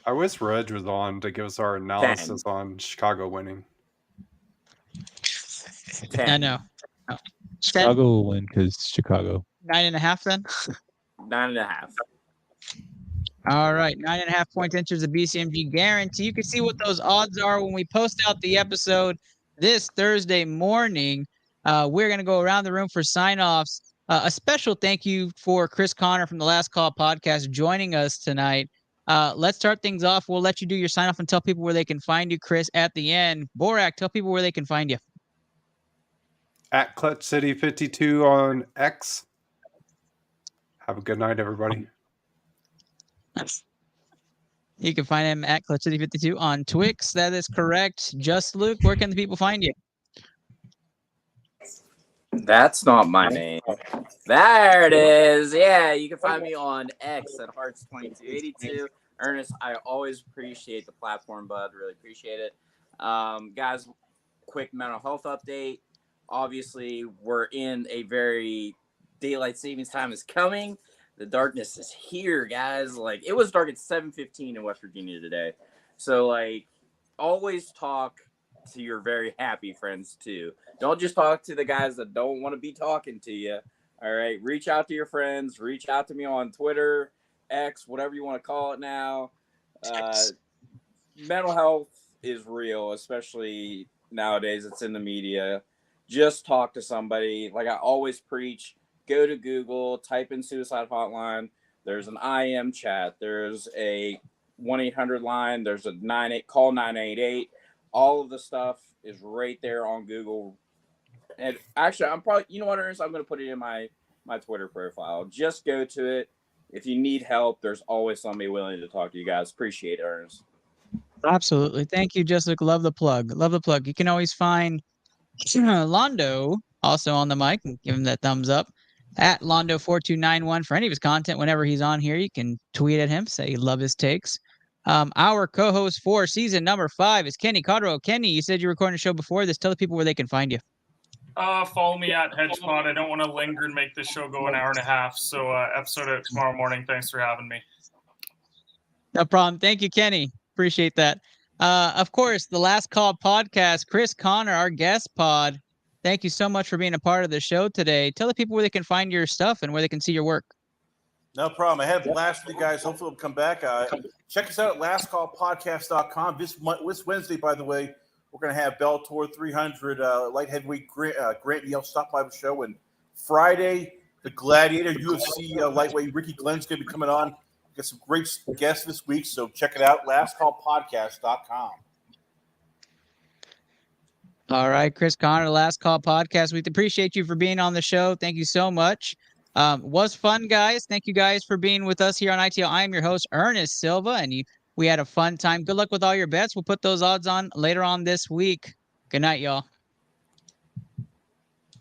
I wish Reg was on to give us our analysis on Chicago winning. 10. I know. Oh. Chicago will win because Chicago. 9.5 then? 9.5. All right. 9.5 points enters the BCMG guarantee. You can see what those odds are when we post out the episode this Thursday morning. We're going to go around the room for sign-offs. A special thank you for Chris Connor from the Last Call podcast joining us tonight. Let's start things off. We'll let you do your sign-off and tell people where they can find you, Chris, at the end. Borak, tell people where they can find you. At Clutch City 52 on X. Have a good night, everybody. You can find him at Clutch City 52 on Twix. That is correct. Just Luke, where can the people find you? That's not my name. There it is. Yeah, you can find me on X at Hearts2282. Ernest, I always appreciate the platform, bud. Really appreciate it. Guys, quick mental health update. Obviously, we're in a very daylight savings time is coming. The darkness is here, guys. Like, it was dark at 7:15 in West Virginia today. So, like, always talk to your very happy friends, too. Don't just talk to the guys that don't want to be talking to you. All right? Reach out to your friends. Reach out to me on Twitter, X, whatever you want to call it now. Mental health is real, especially nowadays. It's in the media. Just talk to somebody. Like I always preach, go to Google, type in suicide hotline. There's an IM chat. There's a 1-800 line. There's a 98 call 988. All of the stuff is right there on Google. And actually, I'm probably, you know what, Ernest? I'm going to put it in my Twitter profile. Just go to it. If you need help, there's always somebody willing to talk to you guys. Appreciate it, Ernest. Absolutely. Thank you, Jessica. Love the plug. Love the plug. You can always find Londo also on the mic and give him that thumbs up at Londo4291 for any of his content. Whenever he's on here, you can tweet at him, say you love his takes. Our co-host for season number 5 is Kenny Cotterill. Kenny, you said you were recording a show before this. Tell the people where they can find you. Follow me at HedgePod. I don't want to linger and make this show go an hour and a half. So episode out tomorrow morning. Thanks for having me. No problem. Thank you, Kenny. Appreciate that. Of course, the Last Call podcast, Chris Connor, our guest pod. Thank you so much for being a part of the show today. Tell the people where they can find your stuff and where they can see your work. No problem. I had a blast with you guys. Hopefully we'll come back. Check us out at lastcallpodcast.com. This Wednesday, by the way, we're going to have Bellator 300 light heavyweight Grant Yale stop by the show. And Friday, the Gladiator UFC lightweight Ricky Glenn's going to be coming on. Got some great guests this week, so check it out, lastcallpodcast.com. All right, Chris Connor, Last Call Podcast. We appreciate you for being on the show. Thank you so much. Was fun, guys. Thank you guys for being with us here on ITL. I am your host, Ernest Silva, and we had a fun time. Good luck with all your bets. We'll put those odds on later on this week. Good night, y'all.